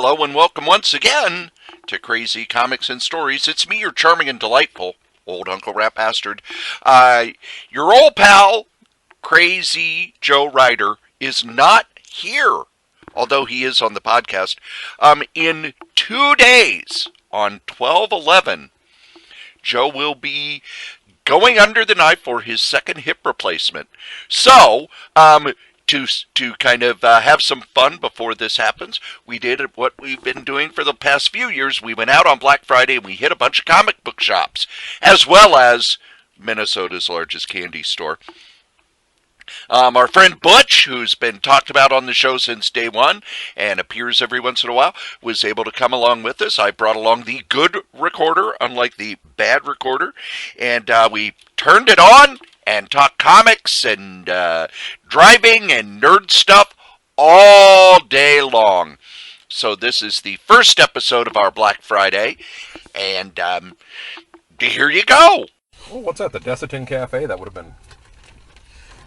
Hello and welcome once again to Crazy Comics and Stories. It's me, your charming and delightful old Uncle Rat Bastard. Your old pal, Crazy Joe Ryder, is not here, although he is on the podcast. In 2 days, on 12/11, Joe will be going under the knife for his second hip replacement. So, to kind of have some fun before this happens, we did what we've been doing for the past few years. We went out on Black Friday and we hit a bunch of comic book shops, as well as Minnesota's largest candy store. Our friend Butch, who's been talked about on the show since day one and appears every once in a while, was able to come along with us. I brought along the good recorder, unlike the bad recorder, and we turned it on and talked comics and driving and nerd stuff all day long. So this is the first episode of our Black Friday, and here you go. Oh, what's that? The Desitin Cafe? That would have been...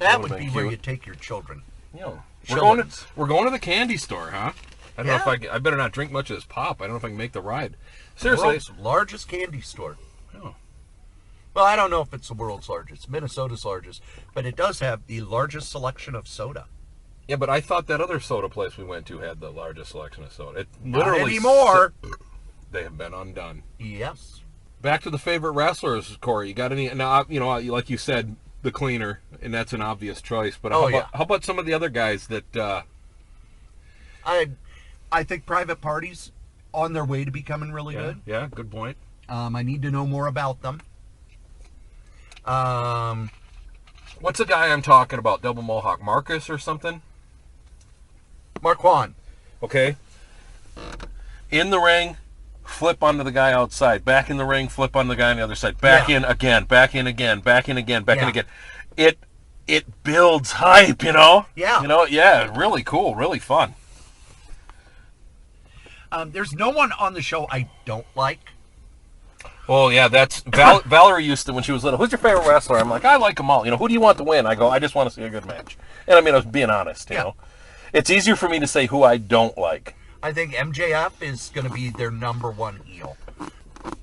That would be where you take your children. Yeah. We're going to the candy store, huh? I don't know if I better not drink much of this pop. I don't know if I can make the ride. Seriously. The world's largest candy store. Oh. Well, I don't know if it's the world's largest. Minnesota's largest. But it does have the largest selection of soda. Yeah, but I thought that other soda place we went to had the largest selection of soda. It Not literally anymore. They have been undone. Yes. Back to the favorite wrestlers, Cory. You got any? Now, like you said, the cleaner, and that's an obvious choice. But how about some of the other guys that? I think Private Party's on their way to becoming really good. Yeah, good point. I need to know more about them. What's the guy I'm talking about? Double Mohawk, Marcus or something? Marquand. Okay. In the ring, flip onto the guy outside. Back in the ring, flip on the guy on the other side. Back in again, back in again, back in again, back in again. It builds hype, Yeah. Really cool, really fun. There's no one on the show I don't like. Oh, yeah, that's... Valerie used to, when she was little, who's your favorite wrestler? I'm like, I like them all. Who do you want to win? I go, I just want to see a good match. And I was being honest, you know. It's easier for me to say who I don't like. I think MJF is going to be their number one heel.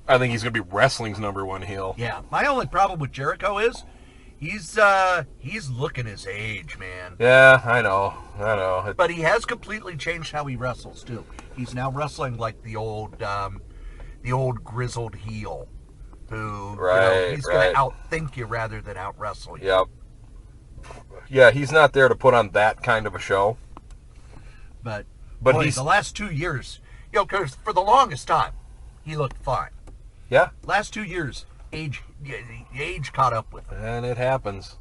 I think he's going to be wrestling's number one heel. Yeah. My only problem with Jericho is he's looking his age, man. Yeah, I know. But he has completely changed how he wrestles too. He's now wrestling like the old grizzled heel who he's going to outthink you rather than out wrestle you. Yep. Yeah, he's not there to put on that kind of a show. But boy, the last 2 years, because for the longest time, he looked fine. Yeah. Last 2 years, age caught up with him. And it happens.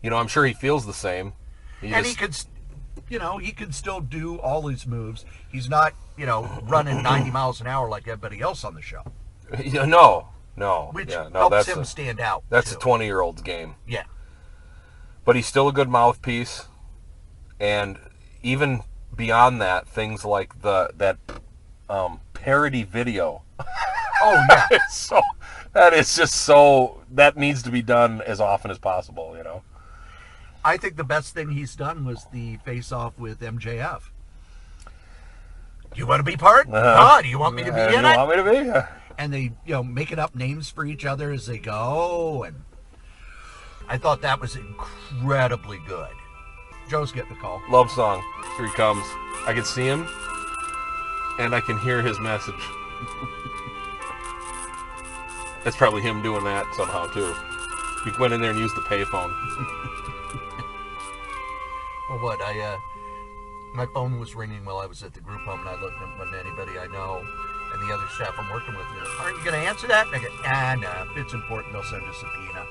I'm sure he feels the same. He could still do all his moves. He's not, running 90 miles an hour like everybody else on the show. No. Which helps him stand out. That's a 20-year-old's game. Yeah. But he's still a good mouthpiece. And even beyond that, things like that parody video. Oh, yeah. That needs to be done as often as possible, I think the best thing he's done was the face-off with MJF. Do you want to be part? Do you want me to be in it? You want me to be? And they, making up names for each other as they go. And I thought that was incredibly good. Joe's getting the call. Love song. Here he comes. I can see him, and I can hear his message. That's probably him doing that somehow, too. He went in there and used the payphone. Well, what? My phone was ringing while I was at the group home, and I looked at when anybody I know and the other staff I'm working with, aren't you going to answer that? And I go, no. If it's important, they'll send a subpoena.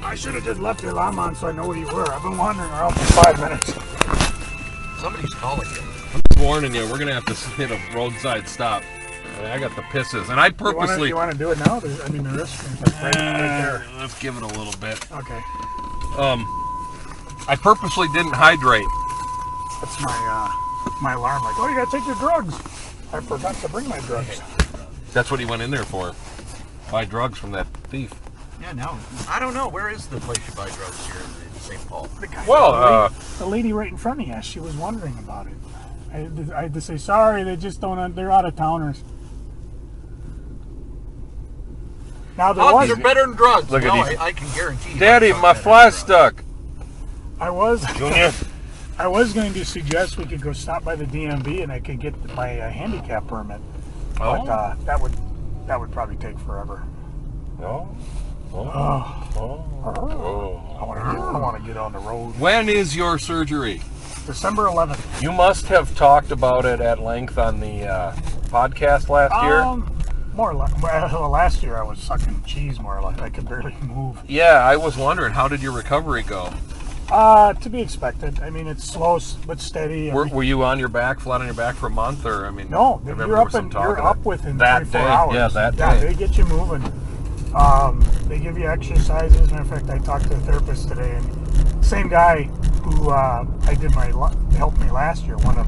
I should have just left the alarm on so I know where you were. I've been wandering around for 5 minutes. Somebody's calling you. I'm just warning you, we're going to have to hit a roadside stop. I got the pisses, and I purposely... You want to do it now? The restroom's right there. Let's give it a little bit. Okay. I purposely didn't hydrate. That's my alarm. Like, you got to take your drugs. I forgot to bring my drugs. That's what he went in there for. Buy drugs from that thief. Yeah, no. I don't know. Where is the place you buy drugs here in St. Paul? Well, the lady right in front of you, she was wondering about it. I had to say, sorry, they just don't, they're out of towners. Now there Hugs was, are better than drugs. Look at no, these. I can guarantee you. Daddy, hugs are my better fly's than drugs. stuck. I was, Junior. I was going to suggest we could go stop by the DMV and I could get my handicap permit. Oh. But that would probably take forever. Oh. I want to get on the road. When is your surgery? December 11th. You must have talked about it at length on the podcast last year. More or less. Well, last year I was sucking cheese more or less. I could barely move. Yeah, I was wondering, how did your recovery go? To be expected. I mean, it's slow but steady. Were you on your back, flat on your back for a month, or I mean? No, I remember you're there up was some and talk you're of up that. within That 24 day. hours. Yeah, that Yeah, day. they get you moving. They give you exercises. Matter of fact, I talked to a therapist today, and same guy who helped me last year, one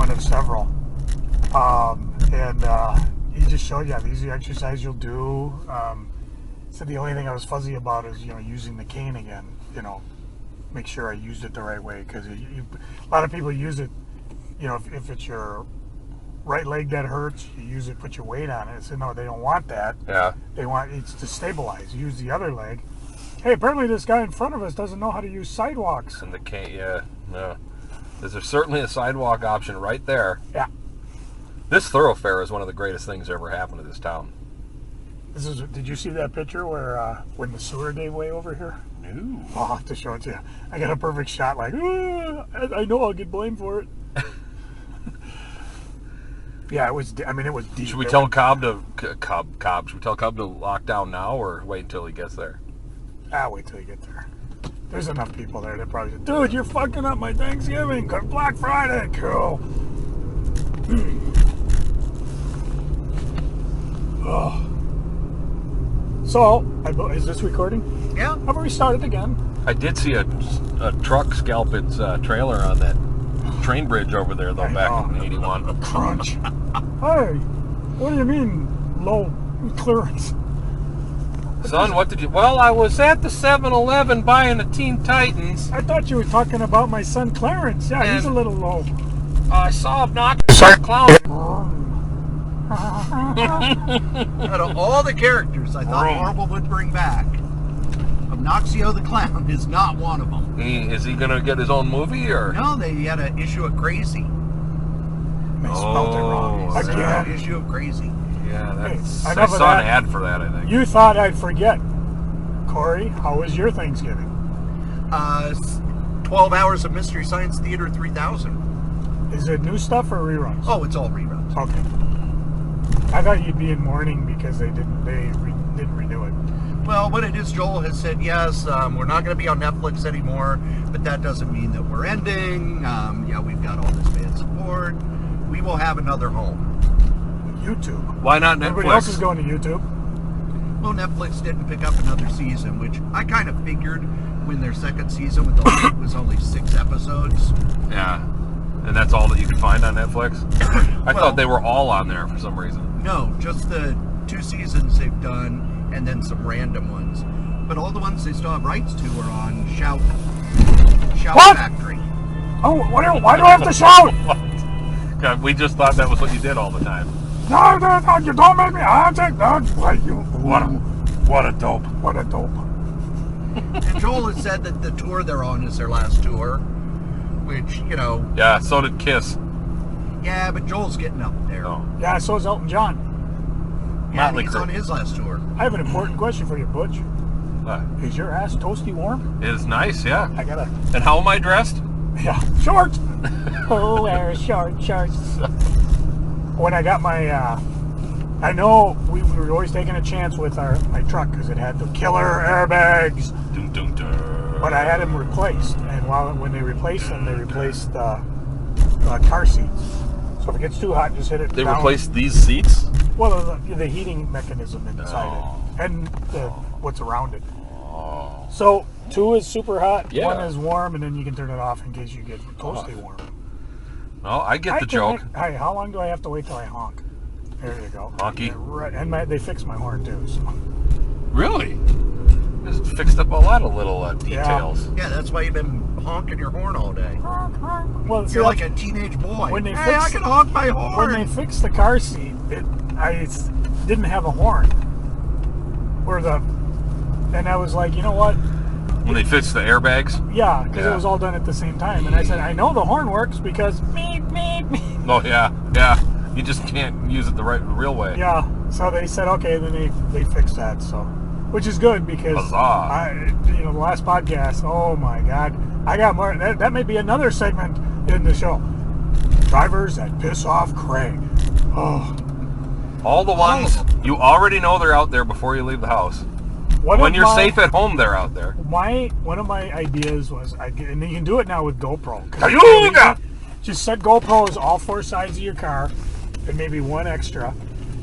of several, and he just showed you these are the exercises you'll do. Said the only thing I was fuzzy about is using the cane again. Make sure I used it the right way, because a lot of people use it. If it's your right leg that hurts, you use it, put your weight on it. I said, no, they don't want that. Yeah. They want it's to stabilize. Use the other leg. Hey, apparently this guy in front of us doesn't know how to use sidewalks. And the cane, yeah, no. There's certainly a sidewalk option right there. Yeah. This thoroughfare is one of the greatest things that ever happened to this town. Did you see that picture where when the sewer gave way over here? No. I'll have to show it to you. I got a perfect shot. Like, I know I'll get blamed for it. Yeah, it was. I mean, it was deep. Should we tell Cobb to Should we tell Cobb to lock down now, or wait until he gets there? Wait till you get there. There's enough people there that probably say, dude, you're fucking up my Thanksgiving. Black Friday, cool. Oh. So, is this recording? Yeah. How about we start it again? I did see a truck scalp its trailer on that train bridge over there, though, back in '81. Crunch. Hey, what do you mean low clearance? Son, what did you... Well, I was at the 7-Eleven buying a Teen Titans. I thought you were talking about my son Clarence. Yeah, he's a little low. I saw Obnoxious Clown. Out of all the characters I thought Marvel would bring back, Obnoxio the Clown is not one of them. Is he going to get his own movie, or...? No, they had an issue of Crazy. They spelled it wrong. It's Again. an issue of Crazy. Yeah, that's... Hey, I enough of saw an that. ad for that, I think. You thought I'd forget. Cory, how was your Thanksgiving? 12 hours of Mystery Science Theater 3000. Is it new stuff or reruns? Oh, it's all reruns. Okay. I thought you'd be in mourning because they didn't renew it. Well, what it is, Joel has said, yes, we're not going to be on Netflix anymore, but that doesn't mean that we're ending. Yeah, we've got all this fan support. We will have another home. YouTube. Why not Netflix? Everybody else is going to YouTube. Well, Netflix didn't pick up another season, which I kind of figured when their second season with the was only 6 episodes. Yeah. And that's all that you can find on Netflix? I thought they were all on there for some reason. No, just the 2 seasons they've done, and then some random ones. But all the ones they still have rights to are on Shout What? Factory. Oh, why do I have to shout? God, we just thought that was what you did all the time. No, you don't make me. I'll take that. What a dope. What a dope. And Joel has said that the tour they're on is their last tour, which, Yeah, so did Kiss. yeah, but Joel's getting up there. Oh. Yeah, so is Elton John. Yeah, and Motley he's Crue. on his last tour. I have an important question for you, Butch. Is your ass toasty warm? It is nice, yeah. I gotta. And how am I dressed? Yeah, short. Oh, wear short shorts. When I got my, I know we were always taking a chance with my truck because it had the killer airbags. Dun, dun, dun. But I had them replaced, and when they replaced them, they replaced the car seats. So if it gets too hot, just hit it. They down. replaced these seats? Well, the heating mechanism inside Oh. it, and what's around it. Oh. So 2 is super hot, Yeah. 1 is warm, and then you can turn it off in case you get toasty warm. Well, I get the joke. Hey, how long do I have to wait till I honk? There you go. Honky. Yeah, right, and they fixed my horn too. So. Really? Just fixed up a lot of little details. Yeah, that's why you've been honking your horn all day. Well, see, You're like a teenage boy. when they hey, I fix- can honk my horn. when they fixed the car seat, I didn't have a horn. And I was like, you know what? When they fixed the airbags? Yeah, because it was all done at the same time. And I said, I know the horn works because meep, meep, meep. Oh, yeah. You just can't use it the real way. Yeah, so they said, okay, then they fixed that, so. Which is good because, Huzzah. the last podcast, oh my God. I got more, that may be another segment in the show. Drivers that piss off Craig. Oh. All the ones you already know they're out there before you leave the house. When you're safe at home, they're out there. One of my ideas was, and you can do it now with GoPro. Cayuga! Just set GoPros all 4 sides of your car, and maybe one extra,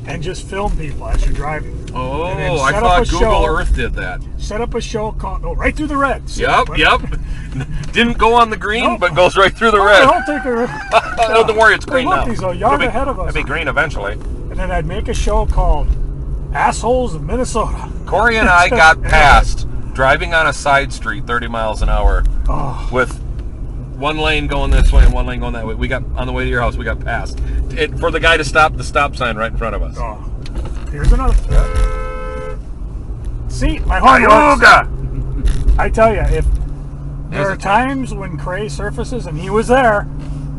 and just film people as you're driving. Oh, And then I set up thought a Google show. Earth did that. Set up a show called right through the red. Yep. Didn't go on the green, Nope. but goes right through the red. Don't take a Don't worry, it's green look, now. he's a yard ahead of us. It'll be green eventually. And then I'd make a show called Assholes of Minnesota. Corey and I got past driving on a side street 30 miles an hour with one lane going this way and one lane going that way. We got on the way to your house, we got past. For the guy to stop the stop sign right in front of us. Oh, here's another. See, my horn works. I tell you, if there are times when Cray surfaces, and he was there,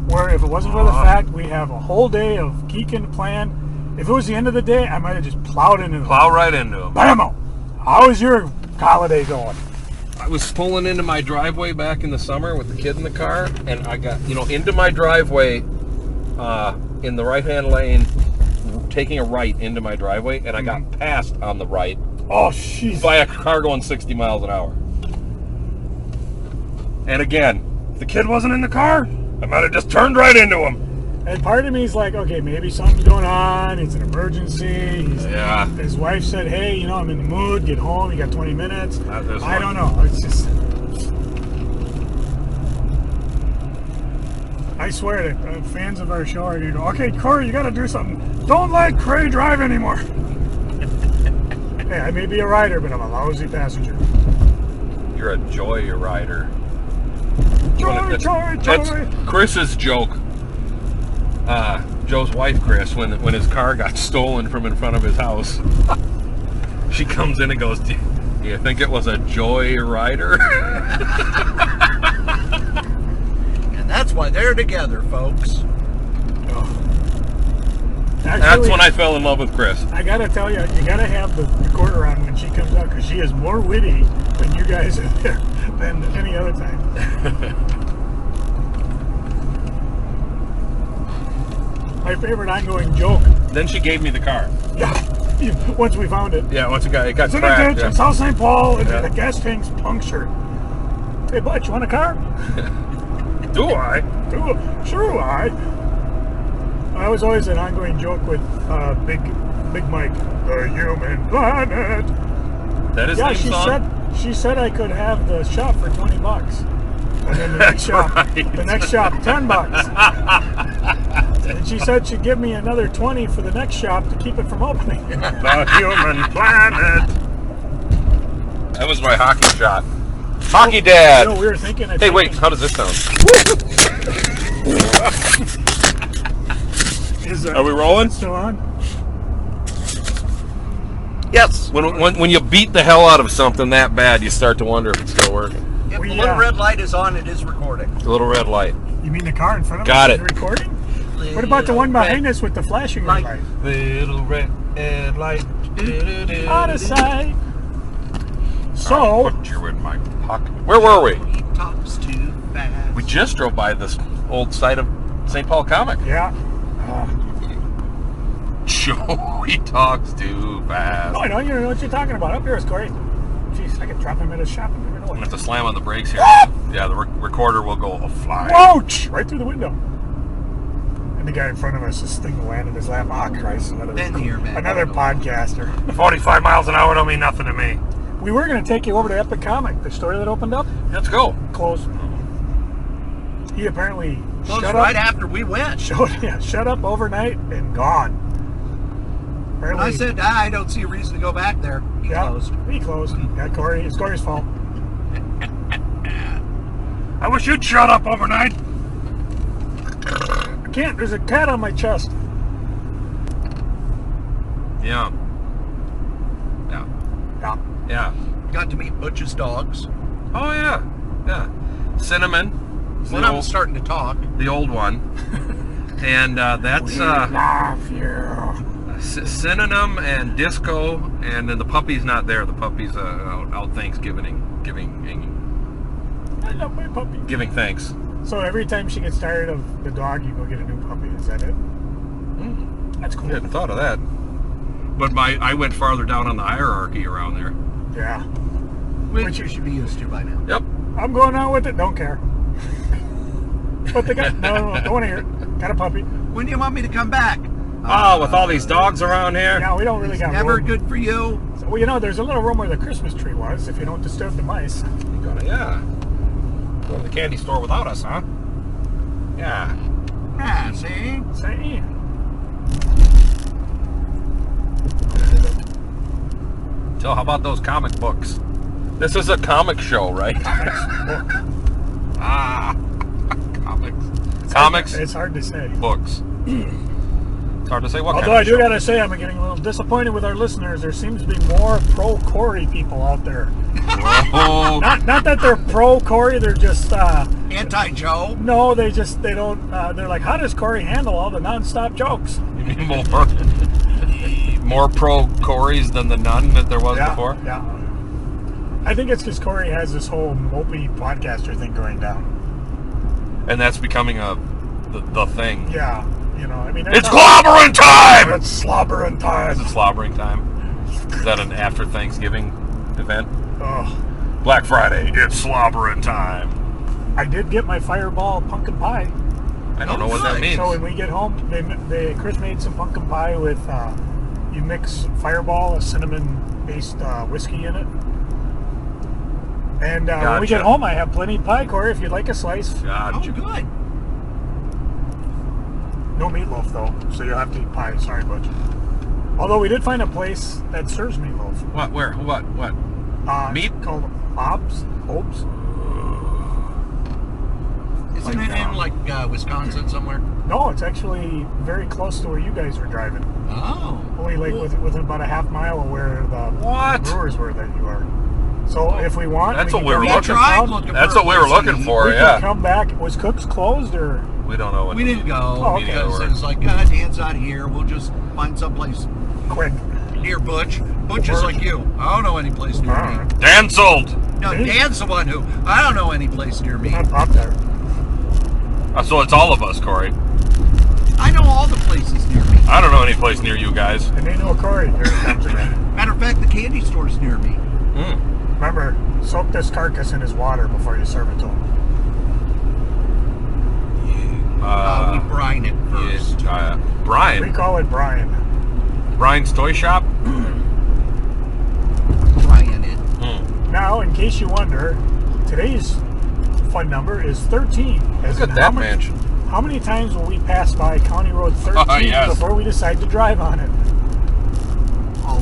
where if it wasn't for the fact we have a whole day of geeking plan, if it was the end of the day, I might have just plowed into him. Plow right into him. Bam! How is your holiday going? I was pulling into my driveway back in the summer with the kid in the car, and I got, into my driveway in the right-hand lane, taking a right into my driveway, and I got passed on the right Oh, jeez. by a car going 60 miles an hour. And again, if the kid wasn't in the car, I might have just turned right into him. And part of me is like, okay, maybe something's going on. It's an emergency. Yeah. His wife said, hey, I'm in the mood. Get home. You got 20 minutes. I don't know. It's just... I swear that fans of our show are going to go, okay, Corey, you got to do something. Don't let Cray drive anymore. Hey, I may be a rider, but I'm a lousy passenger. You're a joy rider. Joy, joy, That's joy. Chris's joke. Joe's wife, Chris, when his car got stolen from in front of his house, she comes in and goes, "Do you think it was a joy rider?" And that's why they're together, folks. Actually, That's when I fell in love with Chris. I gotta tell you, you gotta have the recorder on when she comes out because she is more witty when you guys are there than any other time. My favorite ongoing joke. Then she gave me the car. Yeah, once we found it. Yeah, once it got It's in a cracked. ditch in South St. Paul, and the gas tank's punctured. Hey, Butch, you want a car? Do I? Sure, I was always an ongoing joke with Big Mike, the human planet. That is Yeah, the song? she said I could have the shop for $20. And then the next shop, $10. And she said she'd give me another 20 for the next shop to keep it from opening. The human planet. That was my hockey shot. Hockey dad. We were thinking of Hey, wait, taking- how does this sound? Are we rolling? Still on? Yes. When you beat the hell out of something that bad, you start to wonder if it's still working. If the little red light is on, it is recording. The little red light. You mean the car in front of Got us it. is recording? What about the one behind us with the flashing red light? Little red light. Out of sight. So, Put you in my pocket. Where were we? He talks too fast. We just drove by this old site of St. Paul Comic. yeah. Joey talks too fast. Oh, I know, you know what you're talking about. Up here is Corey. Jeez, I could drop him at his shop and never know I'm going it. to have to slam on the brakes here. Yeah, the recorder will go fly. Whoa! Right through the window. And the guy in front of us, this thing landed in his lap. Oh, Christ. Another podcaster. 45 miles an hour don't mean nothing to me. We were going to take you over to Epic Comic, the store that opened up. Let's go. Closed. He apparently Closed shut right up. after we went. Shut up overnight and gone. When I said, I don't see a reason to go back there, he closed. He closed. Yeah, Cory. It's Cory's fault. I wish you'd shut up overnight. I can't. There's a cat on my chest. Yeah. Yeah. Yeah. Yeah. Got to meet Butch's dogs. Oh, yeah. Yeah. Cinnamon. One of them's starting to talk. The old one. And that's Love you. Synonym and Disco, and then the puppy's not there. The puppy's out Thanksgiving, I love my puppy. giving thanks. So every time she gets tired of the dog, you go get a new puppy. Is that it? That's cool. I hadn't thought of that. But I went farther down on the hierarchy around there. Yeah. Which you should be used to by now. Yep. I'm going on with it. Don't care. But the guy, no, don't want to hear it. Got a puppy. When do you want me to come back? Oh, with all these dogs around here. Yeah, we don't really got Never room. good for you. So, well, you know, there's a little room where the Christmas tree was, if you don't disturb the mice. Yeah. Go to the candy store without us, huh? Yeah. Ah, see? Say, So how about those comic books? This is a comic show, right? Ah, comics. it's hard to say. Books. It's hard to say what Although kind I of do show. gotta say, I'm getting a little disappointed with our listeners. There seems to be more pro Cory people out there. Oh, Not that they're pro Cory, they're just Anti-Joe. no, they don't. They're like, how does Cory handle all the non-stop jokes? you mean more pro Corys than the none that there was before? Yeah. I think it's because Cory has this whole mopey podcaster thing going down. And that's becoming the thing. Yeah, you know, I mean, It's clobbering time! It's slobbering time. Is it slobbering time? Is that an after Thanksgiving event? Ugh. Black Friday, it's slobbering time. I did get my Fireball pumpkin pie. I don't know what that means. So when we get home, Chris made some pumpkin pie with you mix Fireball, a cinnamon-based whiskey in it. And when we get home, I have plenty of pie, Cory, if you'd like a slice. Oh, Gotcha. good. No meatloaf, though, so you'll have to eat pie. Sorry, Butch. Although we did find a place that serves meatloaf. What? Where? What? Meat? It's called Ob's. Isn't it in, like, Wisconsin somewhere? No, it's actually very close to where you guys were driving. Oh. Only like within about a half mile of where the What? brewers were that you are. So if we want, That's we what we were can looking come for. down. That's what we were looking for, We yeah. can come back. Was Cook's closed or? We don't know when. We didn't go Oh, okay. because it was like, God, Dan's not here. We'll just find someplace Quick. near Butch. Butch is like you. I don't know any place near me. Cancelled! No, Dan's the one who, I don't know any place near me. Not up there. So it's all of us, Cory. I know all the places near me. I don't know any place near you guys. And they know Cory. Here it comes again. Matter of fact, the candy store's near me. Remember, soak this carcass in his water before you serve it to him. We brine it first. We Brian. call it Brian. Brian's Toy Shop? Brine it. Now, in case you wonder, today's fun number is 13. Look at that mansion. How many times will we pass by County Road 13 Yes. before we decide to drive on it?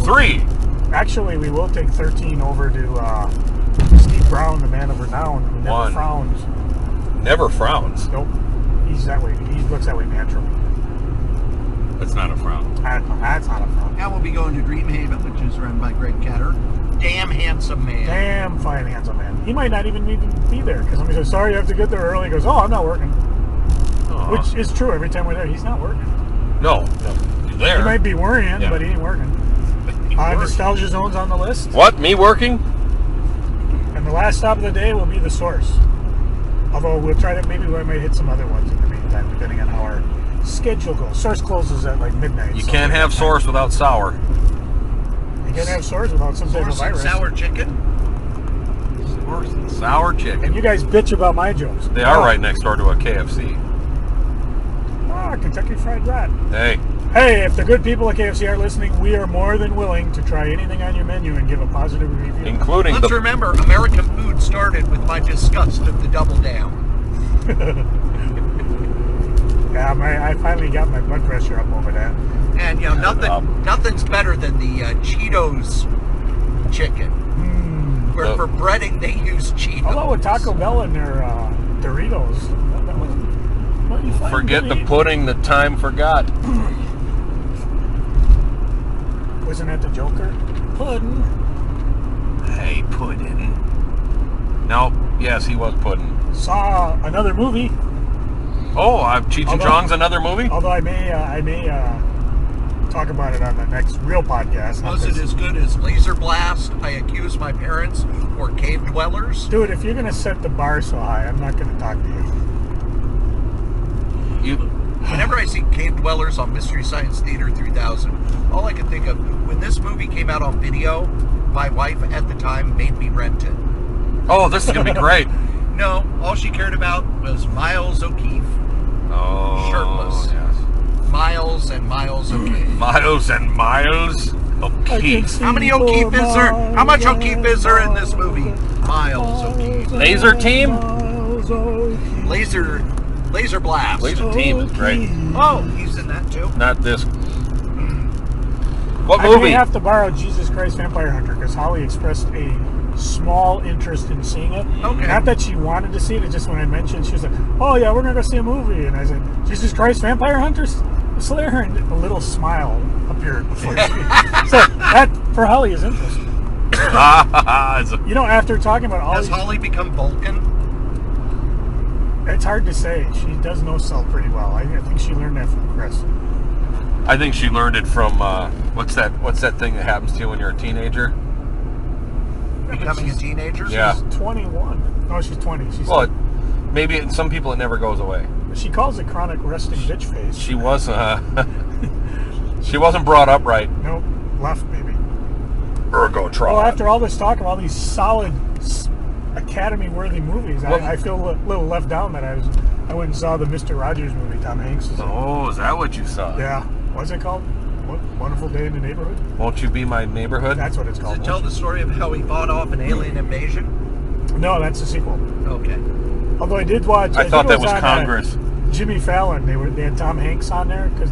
3. Actually, we will take 13 over to Steve Brown, the man of renown, who never 1. frowns. Never frowns. Nope. He's that way. He looks that way naturally. That's not a frown. That's not a frown. Now we'll be going to Dreamhaven, which is run by Greg Ketter. Damn handsome man. Damn fine, handsome man. He might not even be there because somebody says, sorry, you have to get there early. He goes, oh, I'm not working. Which is true. Every time we're there, he's not working. No. He's there. He might be worrying, Yeah. but he ain't working. Nostalgia Zone's on the list. What? Me working? And the last stop of the day will be the Source. Although we'll try to, maybe we might hit some other ones in the meantime, depending on how our schedule goes. Source closes at like midnight. You can't have Source without sour. You can't have Source without some type of Source and virus. sour chicken. Source and sour And chicken. you guys bitch about my jokes. They are right next door to a KFC. Kentucky Fried Rat. Hey. Hey, if the good people at KFC are listening, we are more than willing to try anything on your menu and give a positive review. Including Let's the... remember, American food started with my disgust of the Double Down. Yeah, I finally got my blood pressure up over that. And nothing's better than the Cheetos chicken. Where for breading they use Cheetos. Although with Taco Bell and their Doritos, that was Forget the pudding, the time forgot. Wasn't that the Joker? Pudding. Hey, pudding. No, yes, he was pudding. Saw another movie. Oh, Cheech and Chong's another movie? Although I may talk about it on the next real podcast. Was it as good as Laser Blast, I Accuse My Parents, or Cave Dwellers? Dude, if you're going to set the bar so high, I'm not going to talk to you. Whenever I see Cave Dwellers on Mystery Science Theater 3000, all I can think of, when this movie came out on video, my wife at the time made me rent it. Oh, this is going to be great. No, all she cared about was Miles O'Keefe. Oh, shirtless. Yes. Miles and Miles O'Keefe. Miles and Miles O'Keefe. How many O'Keefe is there? How much O'Keefe is there in this movie? Miles O'Keefe. Laser Team? Laser Blast. Laser Team is great. Oh, he's in that too? Not this. What I movie? may have to borrow Jesus Christ Vampire Hunter because Holly expressed a small interest in seeing it. Okay. Not that she wanted to see it, it's just when I mentioned, she was like, oh yeah, we're going to go see a movie. And I said, Jesus Christ Vampire Hunters? Slayer, and a little smile appeared before she. So that, for Holly, is interesting. After talking about all Has Holly become Vulcan? It's hard to say. She does know Cell pretty well. I think she learned that from Chris. I think she learned it from, what's that thing that happens to you when you're a teenager? Becoming a teenager? Yeah. She's 21. No, she's 20. Maybe some people it never goes away. She calls it chronic resting bitch face. She was, she wasn't brought up right. Nope. Left, maybe. Ergotron. Well, after all this talk of all these solid Academy-worthy movies, I feel a little left down that I went and saw the Mr. Rogers movie, Tom Hanks. Oh, is that what you saw? Yeah. What's it called? Wonderful Day in the Neighborhood? Won't You Be My Neighborhood? That's what it's Does called. it tell the story of how he fought off an alien invasion? No, that's the sequel. Okay. Although I did watch... I thought that was on, Congress. Jimmy Fallon. They had Tom Hanks on there because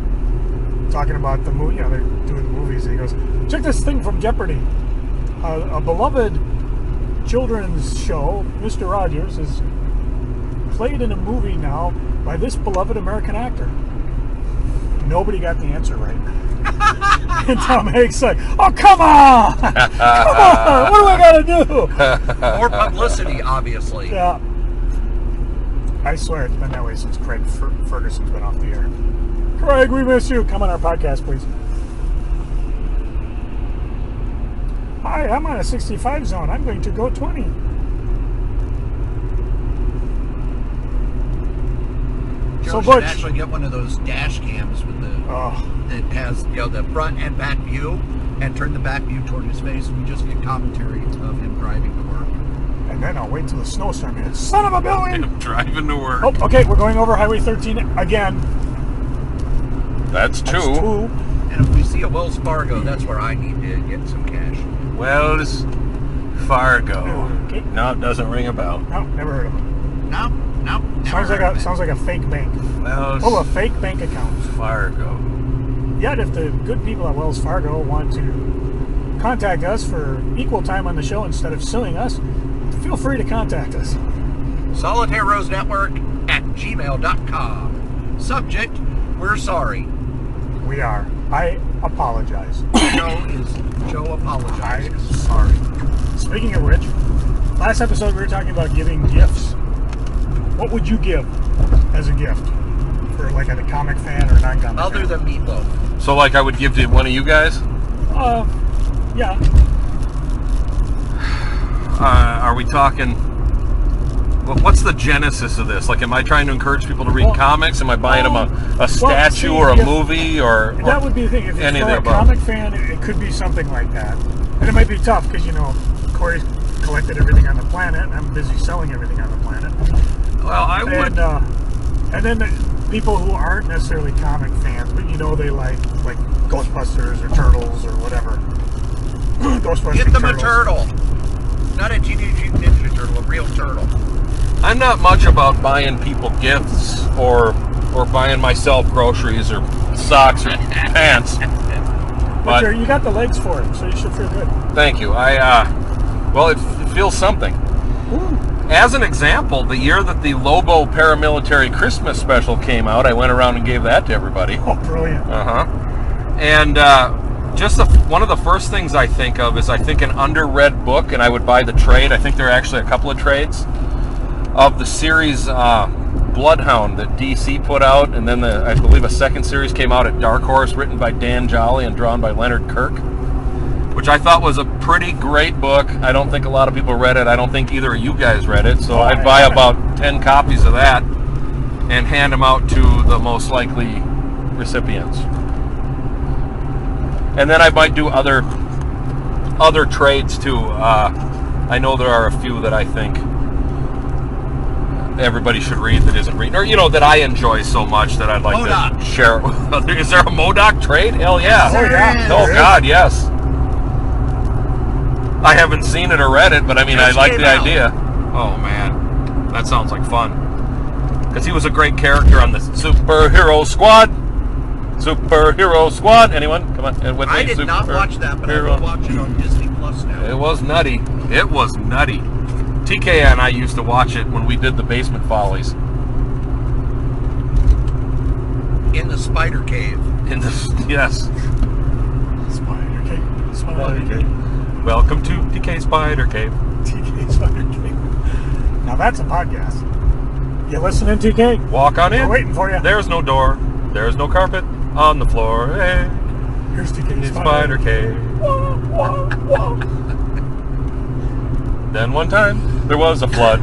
talking about the movie. They're doing the movies. And he goes, check this thing from Jeopardy. A beloved children's show, Mr. Rogers, is played in a movie now by this beloved American actor. Nobody got the answer right. And Tom Hanks said, oh, come on! Come on! What do I got to do? More publicity, obviously. Yeah. I swear it's been that way since Craig Ferguson's been off the air. Craig, we miss you. Come on our podcast, please. Hi, I'm on a 65 zone. I'm going to go 20. Joe So, should Butch, actually get one of those dash cams with that has the front and back view, and turn the back view toward his face, and we just get commentary of him driving to work. and then I'll wait till the snowstorm hits. Son of a billion! I'm driving to work. Oh, okay, we're going over Highway 13 again. That's two. That's two. And if we see a Wells Fargo, that's where I need to get some cash. Wells Fargo. Okay. No, it doesn't ring a bell. No, never heard of them. No. Sounds like a fake bank. Wells Oh, a fake bank account. Fargo. Yet, if the good people at Wells Fargo want to contact us for equal time on the show instead of suing us, feel free to contact us. SolitaireRoseNetwork@gmail.com. Subject, we're sorry. We are. I apologize. Joe apologizes. I'm sorry. Speaking of which, last episode we were talking about giving gifts. What would you give as a gift for like a comic fan or non-comic Other fan? than meatloaf. So, like, I would give to one of you guys? Yeah. Are we talking... What's the genesis of this? Like, am I trying to encourage people to read comics? Am I buying them a statue or a movie or that would be the thing. If any it's of for the a above? comic fan, it could be something like that. And it might be tough because, Cory's collected everything on the planet, and I'm busy selling everything on the planet. Well, I would... And then the people who aren't necessarily comic fans, but they like Ghostbusters or Turtles or whatever. Ghostbusters. Get them a turtle. Not a Teenage Mutant Ninja Turtle, a real turtle. I'm not much about buying people gifts or or buying myself groceries or socks or pants. But you got the legs for it, so you should feel good. Thank you. Well, it feels something. Ooh. As an example, the year that the Lobo Paramilitary Christmas special came out, I went around and gave that to everybody. Oh, brilliant. And just one of the first things I think of is I think an underread book, and I would buy the trade. I think there are actually a couple of trades of the series Bloodhound that DC put out, and then I believe a second series came out at Dark Horse, written by Dan Jolly and drawn by Leonard Kirk, which I thought was a pretty great book. I don't think a lot of people read it. I don't think either of you guys read it, so I'd buy about 10 copies of that and hand them out to the most likely recipients. And then I might do other trades too. I know there are a few that I think everybody should read that isn't reading, or that I enjoy so much that I'd like to share it with others. Is there a MODOK trade? Hell yeah! Oh yeah! Oh God, yes. I haven't seen it or read it, but I mean, I like the idea. Oh man, that sounds like fun. Because he was a great character on the Superhero Squad. Superhero Squad. Anyone? Come on. With I did not watch that, but I will watch it on Disney Plus now. It was nutty. It was nutty. TK and I used to watch it when we did the Basement Follies. In the spider cave. Yes. Spider cave. Spider cave. Welcome to TK Spider Cave. TK Spider Cave. Now that's a podcast. You listening, TK? Walk on in. We're waiting for you. There's no door. There's no carpet on the floor. Hey. Here's TK Spider Cave. Whoa, whoa, whoa. Then one time there was a flood.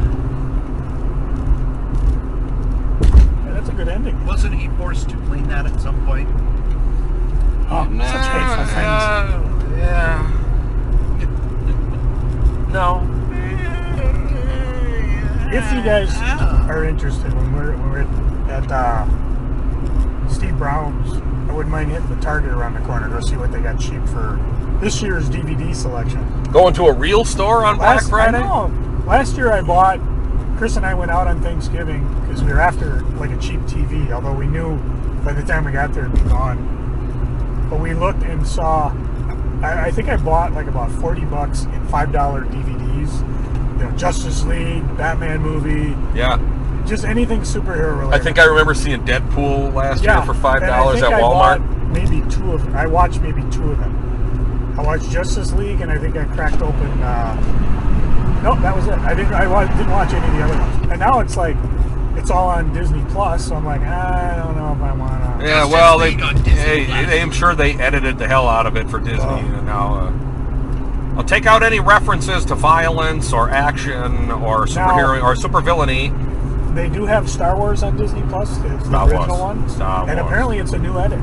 Yeah, that's a good ending. Wasn't he forced to clean that at some point? Oh, such hateful things. Yeah. No. If you guys are interested, when we're at Steve Brown's, I wouldn't mind hitting the Target around the corner, go see what they got cheap for this year's DVD selection. Going to a real store on Black Friday? I know. Last year Chris and I went out on Thanksgiving because we were after like a cheap TV, although we knew by the time we got there it'd be gone. But we looked and saw, I think I bought like about $40 in $5 DVDs. Justice League, Batman movie. Yeah. Just anything superhero related. I think I remember seeing Deadpool last year for $5 at Walmart. I watched maybe two of them. I watched Justice League, and I think I cracked open. Nope, that was it. I didn't watch any of the other ones. And now it's like it's all on Disney Plus. So I'm like, I don't know if I want to. Yeah, well, I'm sure they edited the hell out of it for Disney, and now I'll take out any references to violence or action or superhero or supervillainy. They do have Star Wars on Disney Plus. It's the original one, and apparently it's a new edit.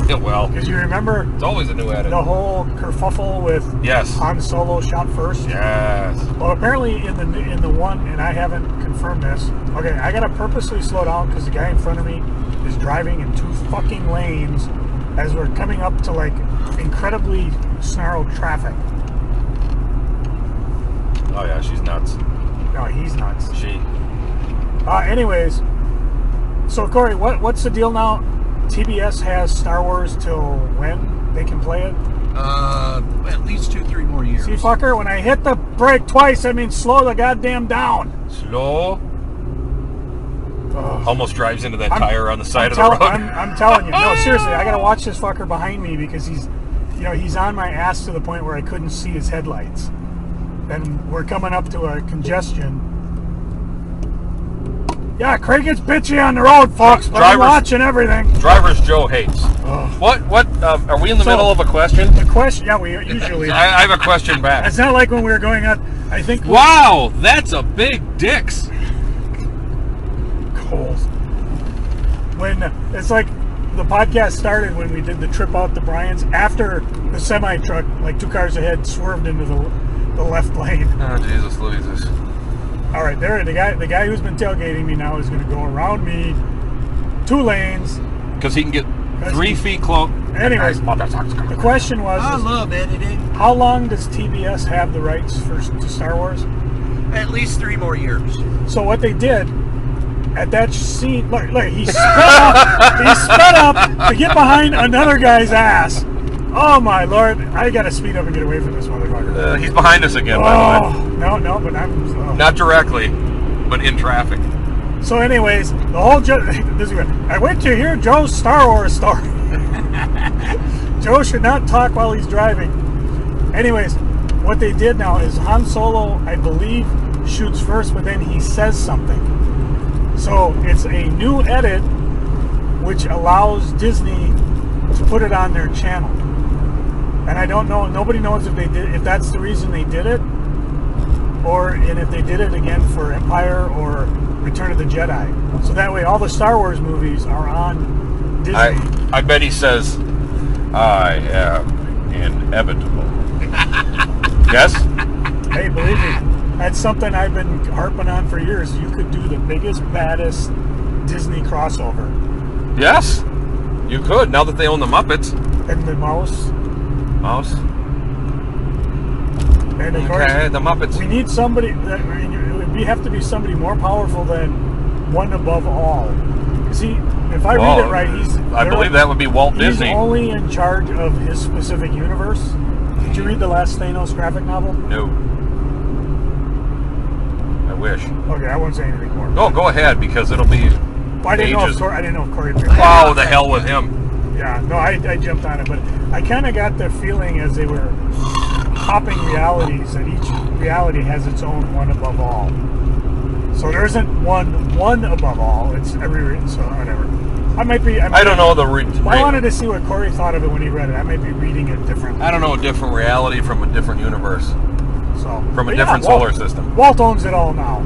Yeah, well, because you remember, it's always a new edit. The whole kerfuffle with Han Solo shot first. Yes. Well, apparently in the one, and I haven't confirmed this. Okay, I gotta purposely slow down because the guy in front of me is driving in 2 fucking lanes as we're coming up to like incredibly snarled traffic. Oh yeah, she's nuts. No, he's nuts. She. Anyways, so Cory, what's the deal now? TBS has Star Wars till when they can play it? At least 2-3 more years. See, fucker, when I hit the brake twice, I mean slow the goddamn down. Slow. Almost drives into that tire on the side of the road. I'm telling you. No, seriously, I gotta watch this fucker behind me because he's on my ass to the point where I couldn't see his headlights. And we're coming up to a congestion. Yeah, Craig gets bitchy on the road, folks, but I'm watching everything. Drivers Joe hates. What, are we in the middle of a question? The question, yeah, we usually I have a question back. It's not like when we were going out, I think... Wow, that's a big dicks. Cold. When, it's like the podcast started when we did the trip out to Brian's after the semi-truck, like 2 cars ahead, swerved into the left lane. Oh, Jesus Louises. All right, there. The guy who's been tailgating me now is going to go around me 2 lanes because he can get 3 feet close. Anyways, the question was: I love editing. How long does TBS have the rights to Star Wars? At least 3 more years. So what they did at that scene, look, he sped up to get behind another guy's ass. Oh my lord! I gotta speed up and get away from this motherfucker. He's behind us again, by the way. No, but I'm Not directly, but in traffic. So, anyways, the whole this is good. I went to hear Joe's Star Wars story. Joe should not talk while he's driving. Anyways, what they did now is Han Solo, I believe, shoots first, but then he says something. So it's a new edit, which allows Disney to put it on their channel. And I don't know. Nobody knows if that's the reason they did it, and if they did it again for Empire or Return of the Jedi. So that way, all the Star Wars movies are on Disney. I bet he says, "I am inevitable." Yes? Hey, believe me, that's something I've been harping on for years. You could do the biggest, baddest Disney crossover. Yes, you could. Now that they own the Muppets. And the mouse. And of course, the Muppets. we need somebody. We have to be somebody more powerful than one above all. See, if I read it right, I believe that would be Walt Disney. He's only in charge of his specific universe. Did you read the last Thanos graphic novel? No. I wish. Okay, I won't say anything more. No, go ahead, because it'll be I didn't pages. know if Cory. Wow, the hell with him. Yeah, no, I jumped on it, but I kind of got the feeling as they were hopping realities that each reality has its own one above all. So there isn't one above all. It's every, so whatever. I don't know the. I wanted to see what Cory thought of it when he read it. I might be reading it differently. I don't know a different reality from a different universe. So From a different solar system. Walt owns it all now.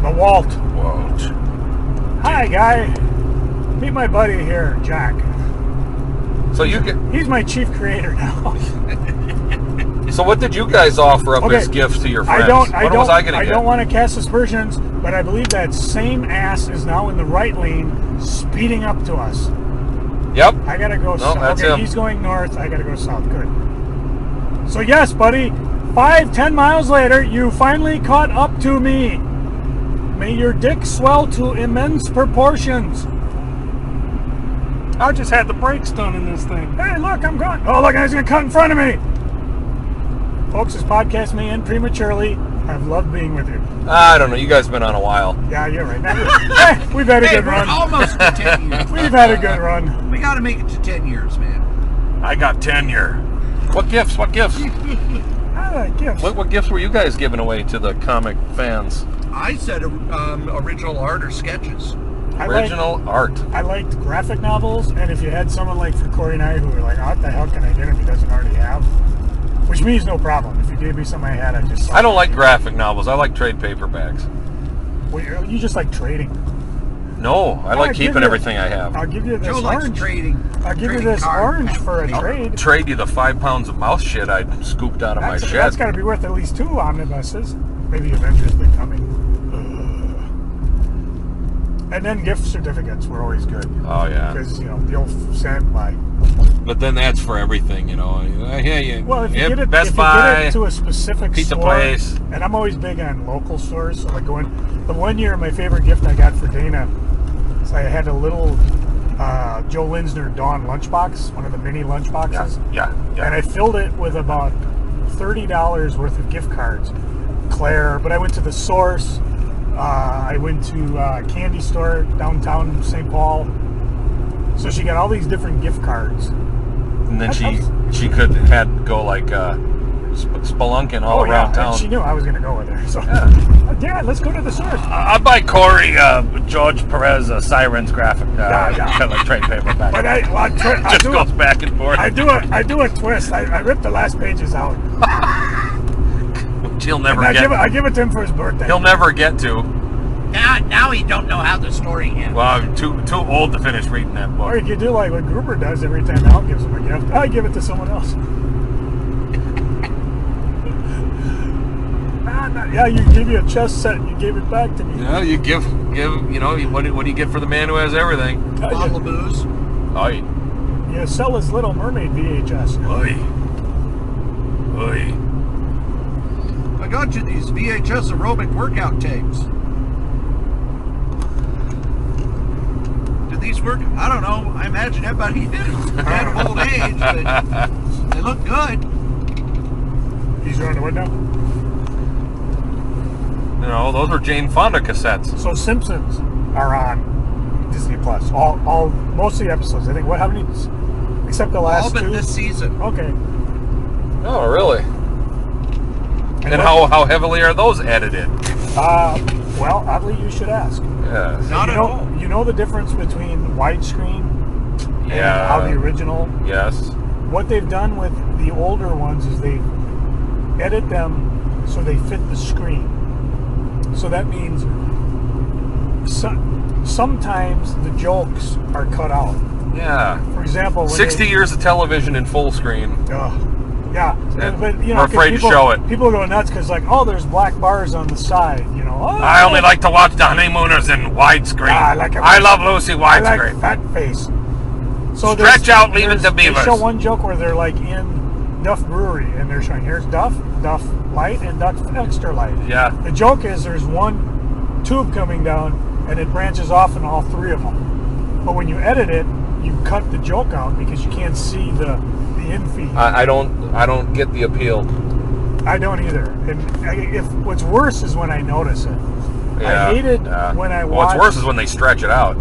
The Walt. Walt. Hi, guy. Meet my buddy here, Jack. So you get. He's my chief creator now. So what did you guys offer up as gifts to your friends? I get? don't want to cast aspersions, but I believe that same ass is now in the right lane, speeding up to us. Yep. I gotta go south. That's okay, him. He's going north. I gotta go south. Good. So yes, buddy. 5-10 miles later, you finally caught up to me. May your dick swell to immense proportions. I just had the brakes done in this thing. Hey, look, I'm gone. Oh, look, he's gonna cut in front of me. Folks, this podcast may end prematurely. I've loved being with you. I don't know. You guys have been on a while. Yeah, you're right. Hey, we've had a good run. Almost to 10 years. We've had a good run. We got to make it to 10 years, man. I got tenure. What gifts? What gifts? I like gifts. What gifts were you guys giving away to the comic fans? I said original art or sketches. Original art. I liked graphic novels, and if you had someone like for Cory and I who were like, oh, what the hell can I get him he doesn't already have? Which means no problem. If you gave me something I had, I just... I don't like graphic novels. I like trade paperbacks. Well, you just like trading. No, I like keeping everything I have. I'll give you this Joe likes orange. trading. I'll give you this orange for a trade. Trade you the 5 pounds of mouse shit I scooped out of my shed. That's got to be worth at least 2 omnibuses. Maybe Avengers becoming. And then gift certificates were always good. Oh, yeah. Because, the old standby. But then that's for everything, Yeah, Well, if you get it, Best Buy, get it to a specific pizza store, place. And I'm always big on local stores. So like the one year, my favorite gift I got for Dana, is I had a little Joe Linsner Dawn lunchbox, one of the mini lunchboxes. Yeah. And I filled it with about $30 worth of gift cards. Claire, but I went to the Source. I went to a candy store downtown St. Paul. So she got all these different gift cards. And then she could go like spelunking all around town. And she knew I was going to go with her. So, yeah, let's go to the Source. I'll buy Cory George Perez Sirens graphic kind of trade paperback. But I Just goes back and forth. I do a twist. I rip the last pages out. Which he'll never I get. give it to him for his birthday. He'll never get to. Now he don't know how the story ends. Well, I'm too old to finish reading that book. Or you could do like what Gruber does every time Al gives him a gift. I give it to someone else. Yeah, you give you a chess set and you gave it back to me. Yeah, you give what do you get for the man who has everything? Bottle of booze. Oi. You sell his Little Mermaid VHS. Oi. I got you these VHS aerobic workout tapes. these work? I don't know. I imagine everybody is at old age, but they look good. He's on the window. You know, those are Jane Fonda cassettes. So Simpsons are on Disney Plus. All most of the episodes. I think. How many? Except the last All but two. this season. Okay. Oh, really? And how heavily are those edited? Well, oddly, you should ask. Yeah. Not at all. You know the difference between widescreen and how the original. Yes. What they've done with the older ones is they edit them so they fit the screen. So that means sometimes the jokes are cut out. Yeah. For example, when 60 years of television in full screen. Yeah, but you know, we're afraid to show it. People go nuts because, like, oh, there's black bars on the side. You know, I only like to watch The Honeymooners in widescreen. I love Lucy widescreen. I like fat face. So Stretch out, leave it to Beavers. They show one joke where they're like in Duff Brewery and they're showing here's Duff Light, and Duff Extra Light. Yeah. The joke is there's one tube coming down and it branches off in all three of them. But when you edit it, you cut the joke out because you can't see the in-feed. I don't get the appeal. I don't either. And if what's worse is when I notice it. Yeah, I hated when I watched. What's worse is when they stretch it out.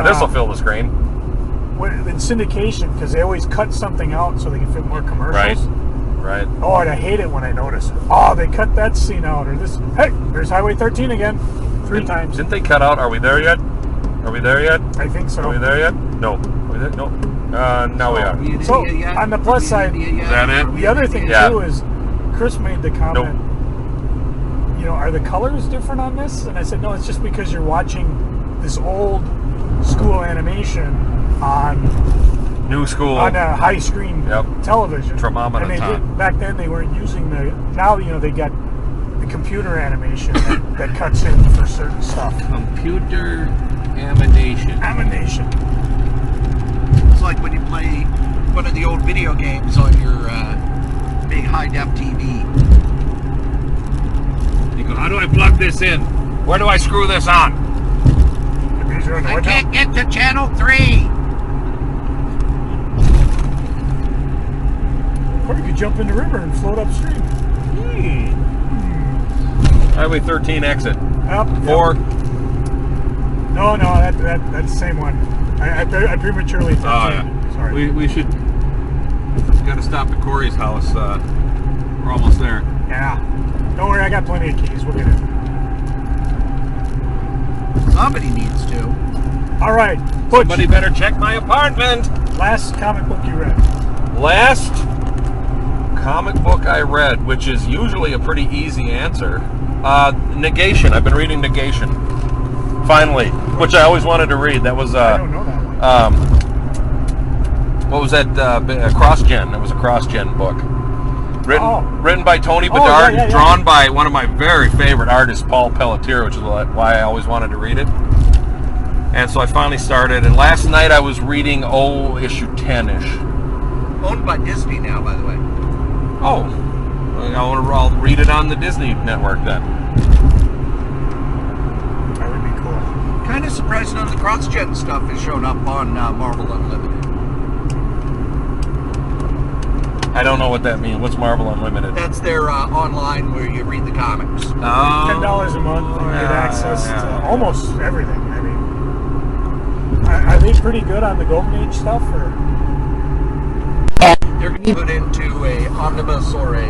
This will fill the screen. In syndication, because they always cut something out so they can fit more commercials. Right. Oh, and I hate it when I notice it. Oh, they cut that scene out, or this. Hey, there's Highway 13 again. Three times. Didn't they cut out? Are we there yet? Are we there yet? I think so. Are we there yet? No. Are we there? No. Now we are. So on the plus side, Is that it? the other thing too is Chris made the comment. Nope. You know, are the colors different on this? And I said, no, it's just because you're watching this old school animation on New school. on a high screen television. Thermometer and they time. did back then. They weren't using the. Now you know they got the computer animation that cuts in for certain stuff. Computer animation. Animation. It's like when you play one of the old video games on your big high-def TV. You go, how do I plug this in? Where do I screw this on? I can't get to channel 3. Or you could jump in the river and float upstream. Highway 13 exit. Up. 4. No, that's the same one. I prematurely. Sorry. We should. Got to stop at Cory's house. We're almost there. Yeah. Don't worry, I got plenty of keys. We'll get it. Somebody needs to. All right. Butch, Somebody better check my apartment. last comic book you read. Last comic book I read, which is usually a pretty easy answer. Negation. I've been reading Negation. Finally, which I always wanted to read. That was I don't know that one. what was that? CrossGen. It was a CrossGen book. Written by Tony Bedard, yeah. drawn by one of my very favorite artists, Paul Pelletier, which is why I always wanted to read it. And so I finally started. And last night I was reading issue 10-ish. Owned by Disney now, by the way. Oh, I'll read it on the Disney network then. That would be cool. Kind of surprised none of the cross-gen stuff has shown up on Marvel Unlimited. I don't know what that means. What's Marvel Unlimited? That's their online where you read the comics. $10 a month, you get access to almost everything. I mean, are they pretty good on the Golden Age stuff, or? They're going to put into a omnibus or a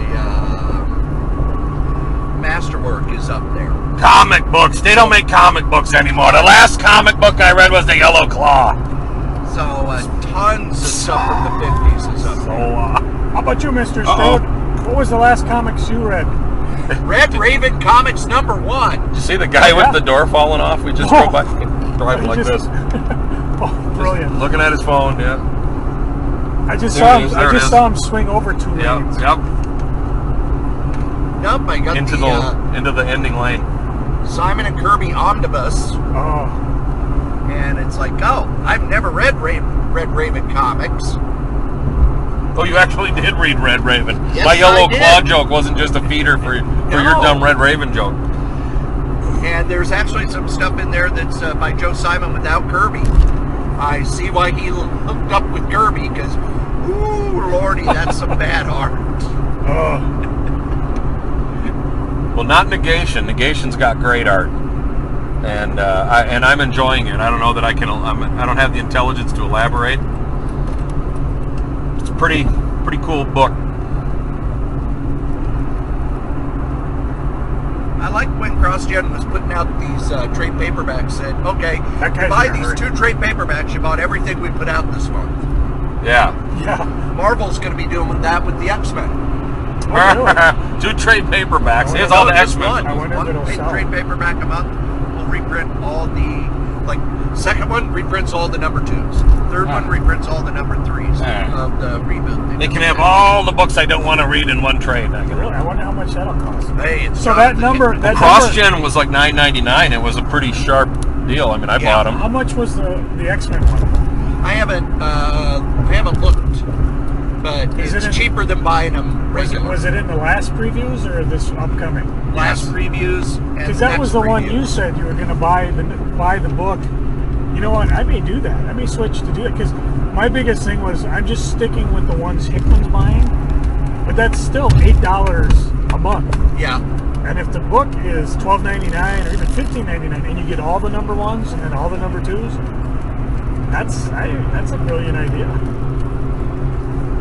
masterwork is up there. Comic books. They don't make comic books anymore. The last comic book I read was The Yellow Claw. So tons of stuff from the 50s is up there. How about you, Mr. Stroud? What was the last comics you read? Red Raven Comics #1. Did you see the guy with the door falling off? We just drove by, driving like this. Oh, brilliant! Looking at his phone, yeah. I just There saw it him. is, I there it just is. saw him swing over 2 lanes. Yep. Yup, I got Into the ending lane. Simon and Kirby Omnibus, Oh, and it's like, oh, I've never read Red Raven Comics. Oh, you actually did read Red Raven. Yes, My Yellow I did. Claw joke wasn't just a feeder for your dumb Red Raven joke. And there's actually some stuff in there that's by Joe Simon without Kirby. I see why he hooked up with Kirby, because, ooh, lordy, that's some bad art. Oh, Well, not Negation. Negation's got great art, and I'm enjoying it. I don't know that I don't have the intelligence to elaborate. It's a pretty cool book. I like when CrossGen was putting out these trade paperbacks, said, okay, That you guy's buy in a these hurry. 2 trade paperbacks, you bought everything we put out this month. Yeah. yeah. Marvel's going to be doing that with the X-Men. Oh, 2 trade paperbacks. Here's No, all the just X-Men. one. I wonder if One it'll sell. trade paperback a month. We'll reprint all the, second one reprints all the number 2s. Third one reprints all the number 3s of the reboot. They can have all the books I don't want to read in one trade. Really? I wonder how much that'll cost. Hey, it's So not that the- number, that number, CrossGen was like $9.99. It was a pretty sharp deal. I mean, I bought them. how much was the X-Men one? I haven't looked, but Is it it's in- cheaper than buying them Was regular. it in the last previews or this upcoming? Last previews and Because that was the next one previews. you said you were going to buy the book. You know what? I may do that. I may switch to do it because my biggest thing was I'm just sticking with the ones Hickman's buying, but that's still $8 a month. Yeah. And if the book is $12.99 or even $15.99, and you get all the number 1s and all the number 2s, that's a brilliant idea.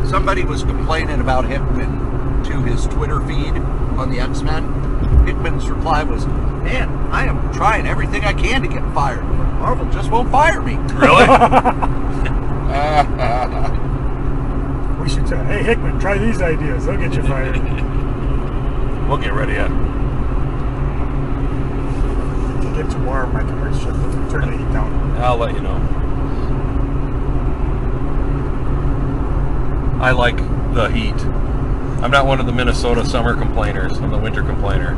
Somebody was complaining about Hickman to his Twitter feed on the X-Men. Hickman's reply was, man, I am trying everything I can to get fired. Marvel just won't fire me. Really? We should say, hey Hickman, try these ideas. They'll get you fired. We'll get ready yet. If it gets warm, I can turn the heat down. I'll let you know. I like the heat. I'm not one of the Minnesota summer complainers. I'm the winter complainer.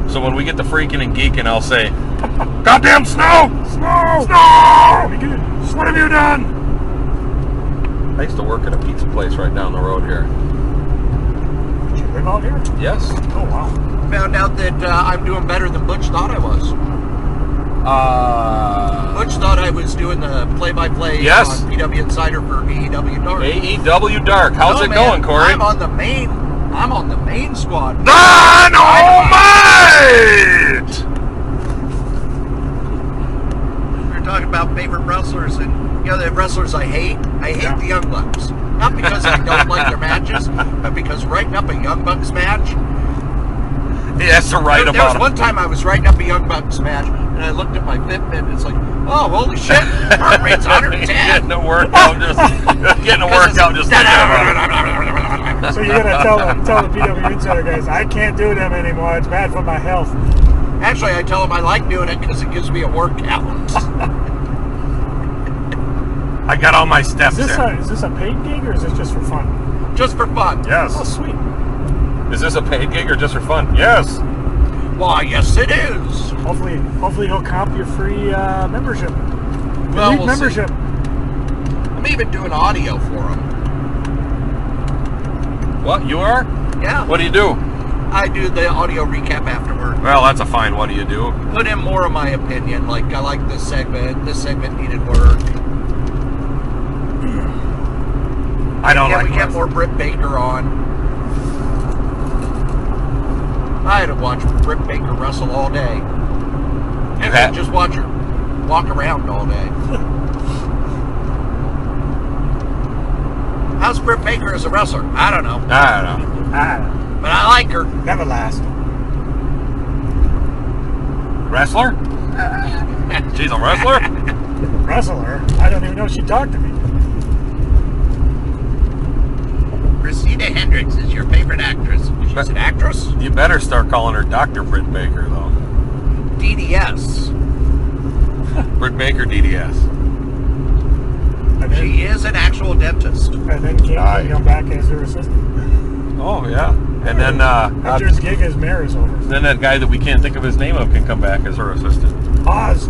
So when we get to freaking and geeking, I'll say, "Goddamn snow! Snow! Snow! What have you done? I used to work at a pizza place right down the road here. Did you live out here? Yes. Oh, wow. Found out that I'm doing better than Butch thought I was. Butch thought I was doing the play-by-play Yes. on PW Insider for AEW Dark. AEW Dark. How's No, it man, going, Cory? I'm on the main squad. Dynamite! We were talking about favorite wrestlers, and the wrestlers I hate the Young Bucks. Not because I don't like their matches, but because writing up a Young Bucks match. He has to write There was about it. one time I was writing up a Young Bucks match, and I looked at my Fitbit, and it's like, oh, holy shit, heart rate's 110. Getting a workout, just getting a workout, just thinking about it. So you gotta tell the PW Insider guys, I can't do them anymore. It's bad for my health. Actually, I tell them I like doing it because it gives me a workout. I got all my steps Is in. this a paid gig or is this just for fun? Just for fun. Oh, Yes. sweet. Is this a paid gig or just for fun? Yes. Why, yes, it is. Hopefully he'll comp your free membership. Well, Elite we'll membership. I'm even doing audio for them. What, you are? Yeah. What do you do? I do the audio recap afterward. Well, that's a fine. What do you do? Put in more of my opinion. Like, I like this segment. This segment needed work. I don't Yeah, like we get this. more Britt Baker on. I had to watch Britt Baker wrestle all day. You And had- just watch her walk around all day. How's Britt Baker as a wrestler? I don't know. I don't know. But I like her. Never last. Wrestler? She's a wrestler? Wrestler? I don't even know if she talked to me. Christina Hendricks is your favorite actress. She's an actress? You better start calling her Dr. Britt Baker, though. DDS. Britt Baker, DDS. And then, She is an actual dentist. and then Kate can come back as her assistant. Oh, yeah. And then, After his gig as mayor is over. then that guy that we can't think of his name of can come back as her assistant. Oz.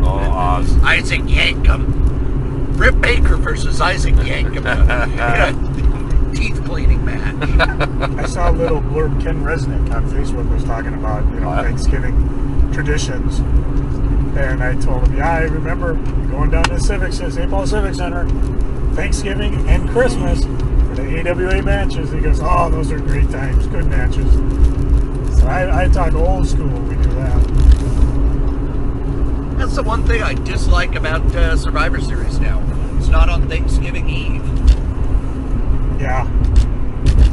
Oh, Oz. Isaac Yankum. Britt Baker versus Isaac Yankum. teeth cleaning match. I saw a little blurb. Ken Resnick on Facebook was talking about Thanksgiving traditions, and I told him, yeah, I remember going down to St. Paul Civic Center, Thanksgiving and Christmas for the AWA matches. He goes, oh, those are great times, good matches. So I talk old school. We do that. That's the one thing I dislike about Survivor Series now. It's not on Thanksgiving Eve. Yeah.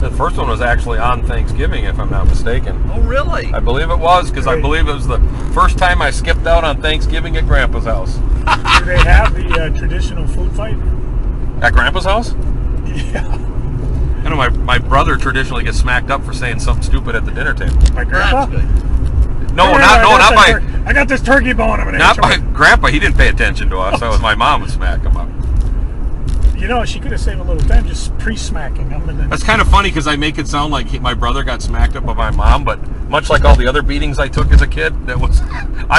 The first one was actually on Thanksgiving, if I'm not mistaken. Oh, really? I believe it was, because I believe it was the first time I skipped out on Thanksgiving at Grandpa's house. Do they have the traditional food fight? At Grandpa's house? Yeah. I know my brother traditionally gets smacked up for saying something stupid at the dinner table. My grandpa? That's good. No, Hey, not by I got this turkey bone. I'm gonna not show by you. Grandpa. He didn't pay attention to us. That was my mom would smack him up. You know, she could have saved a little time just pre-smacking him. And then That's kind of funny because I make it sound like my brother got smacked up by my mom, but much like all the other beatings I took as a kid, I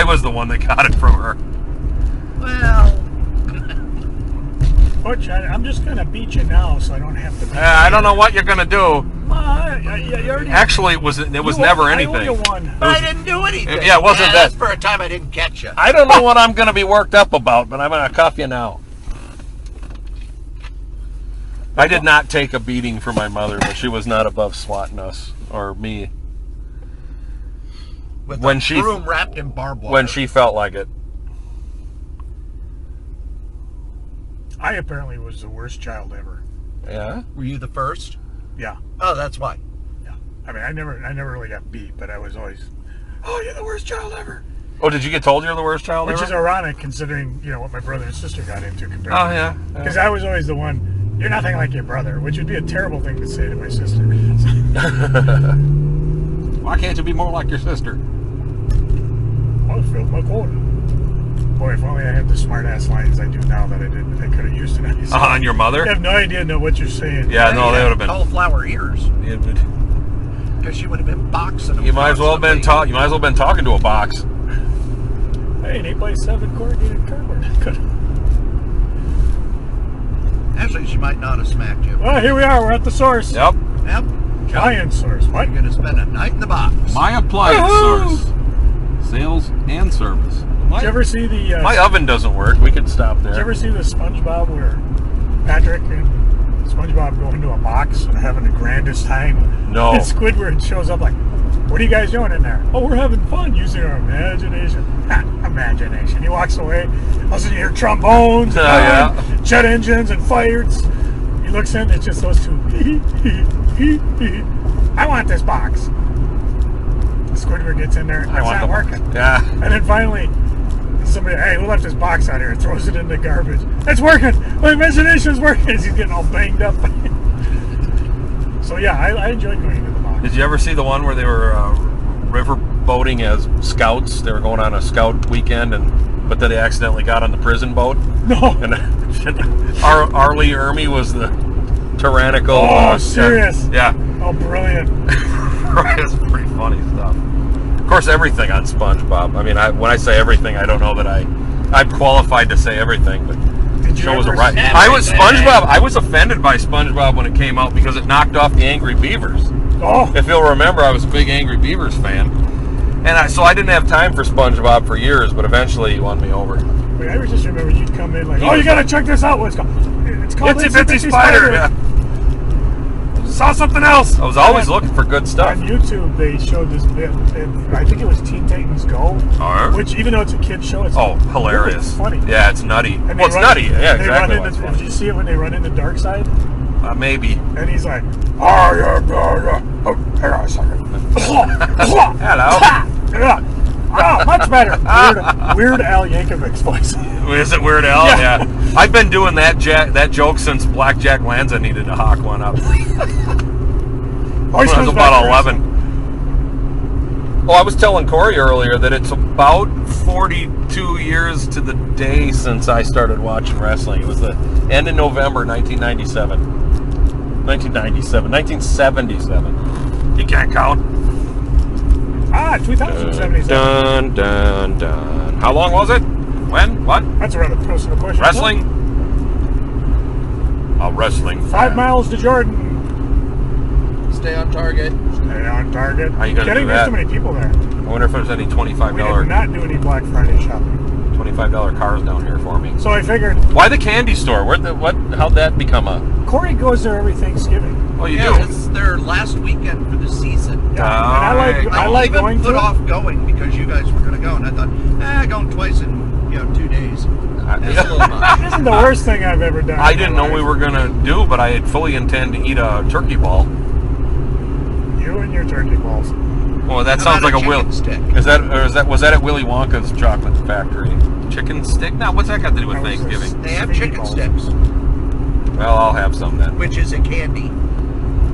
was the one that got it from her. Well, Butch, I'm just gonna beat you now, so I don't have to. I don't know what you're gonna do. You already, Actually, it was never anything. I owe you one. but I didn't do anything. Yeah, it wasn't that- That's for a time I didn't catch you. I don't know what I'm gonna be worked up about, but I'm gonna cuff you now. I did not take a beating from my mother, but she was not above swatting us or me With when a she- broom wrapped in barbed wire. when she felt like it. I apparently was the worst child ever. Yeah. Were you the first? Yeah, Oh, that's why. yeah. I mean, I never really got beat, but I was always, oh, you're the worst child ever. Oh, did you get told you're the worst child Which ever? is ironic considering what my brother and sister got into compared. Oh yeah. Because I was always the one. You're nothing like your brother, which would be a terrible thing to say to my sister. Why can't you be more like your sister? I filled my quota. Boy, if only I had the smart ass lines I do now that I didn't. I could have used it. On your mother? I have no idea what you're saying. Yeah, no, they would have been. cauliflower ears. It would- Because she would have been boxing them. You might as well have been constantly. You might as well have been talking to a box. Hey, an 8x7 corrugated cardboard. Good. Actually, she might not have smacked you. Well, here we are. We're at the source. Yep. Yep. Giant source. What? You're going to spend a night in the box. My applied Woohoo! source. Sales and service. Did you ever see the? My oven doesn't work. We could stop there. Did you ever see the SpongeBob where Patrick and SpongeBob go into a box and having the grandest time? No. And Squidward shows up like, "What are you guys doing in there?" "Oh, we're having fun using our imagination." Ha, imagination. He walks away. All of a sudden you hear trombones, Yeah. and jet engines, and fires. He looks in. It's just those two. I want this box. Squidward gets in there. It's not working. Yeah. And then finally, somebody, hey, who left his box out here? Throws it in the garbage. It's working. My imagination's working. As he's getting all banged up. So yeah, I enjoyed going into the box. Did you ever see the one where they were river boating as scouts? They were going on a scout weekend, but then they accidentally got on the prison boat. No. And Arlie Ermy was the tyrannical. Oh, serious? Yeah. Oh, brilliant. It's pretty funny stuff. Of course, everything on SpongeBob. I mean, when I say everything, I don't know that I'm qualified to say everything, but Did the you show was a ever right. see- I was SpongeBob. I was offended by SpongeBob when it came out because it knocked off the Angry Beavers. Oh, If you'll remember, I was a big Angry Beavers fan, and so I didn't have time for SpongeBob for years. But eventually, he won me over. wait, I just remember you'd come in like, oh, you gotta check this out. What's it called? It's called Itsy Bitsy Spider. Yeah. Saw something else. I was always looking for good stuff. On YouTube, they showed this bit. I think it was Teen Titans Go, Alright. which even though it's a kid's show, it's Hilarious. It's funny. Yeah, it's nutty. And Well, it's nutty. Yeah, they run exactly. into, did you see it when they run into Dark Side? Maybe. And he's like, oh, yeah, hang on a second. Hello. Oh, much better. Weird Al Yankovic's voice. Is it Weird Al? Yeah. Yeah. I've been doing that joke since Black Jack Lanza needed to hawk one up. Always When I was comes back about to 11. Oh, I was telling Cory earlier that it's about 42 years to the day since I started watching wrestling. It was the end of November 1977. You can't count. 2077. Dun, dun, dun. How long was it? When? What? That's a rather personal question. Wrestling? Wrestling. 5 miles to Jordan. Stay on target. Stay on target. How you gonna Kidding? do There's that? too many people there. I wonder if there's any We did $25 not do any Black Friday shopping. $25 cars down here for me. So I figured Why the candy store? How'd that become a? Cory goes there every Thanksgiving. Oh, you Yeah, do. it's their last weekend for the season. Yeah, and I like even going put to. off going because you guys were going to go, and I thought, going twice in 2 days. That's a little much. This isn't the worst thing I've ever done. I didn't know we were gonna do, but I had fully intend to eat a turkey ball. You and your turkey balls. Well, that How sounds like about a Will. chicken stick? Was that at Willy Wonka's chocolate factory? Chicken stick? Now, what's that got to do with That was Thanksgiving? They have Sticky chicken balls. sticks, Well, I'll have some then. which is a candy.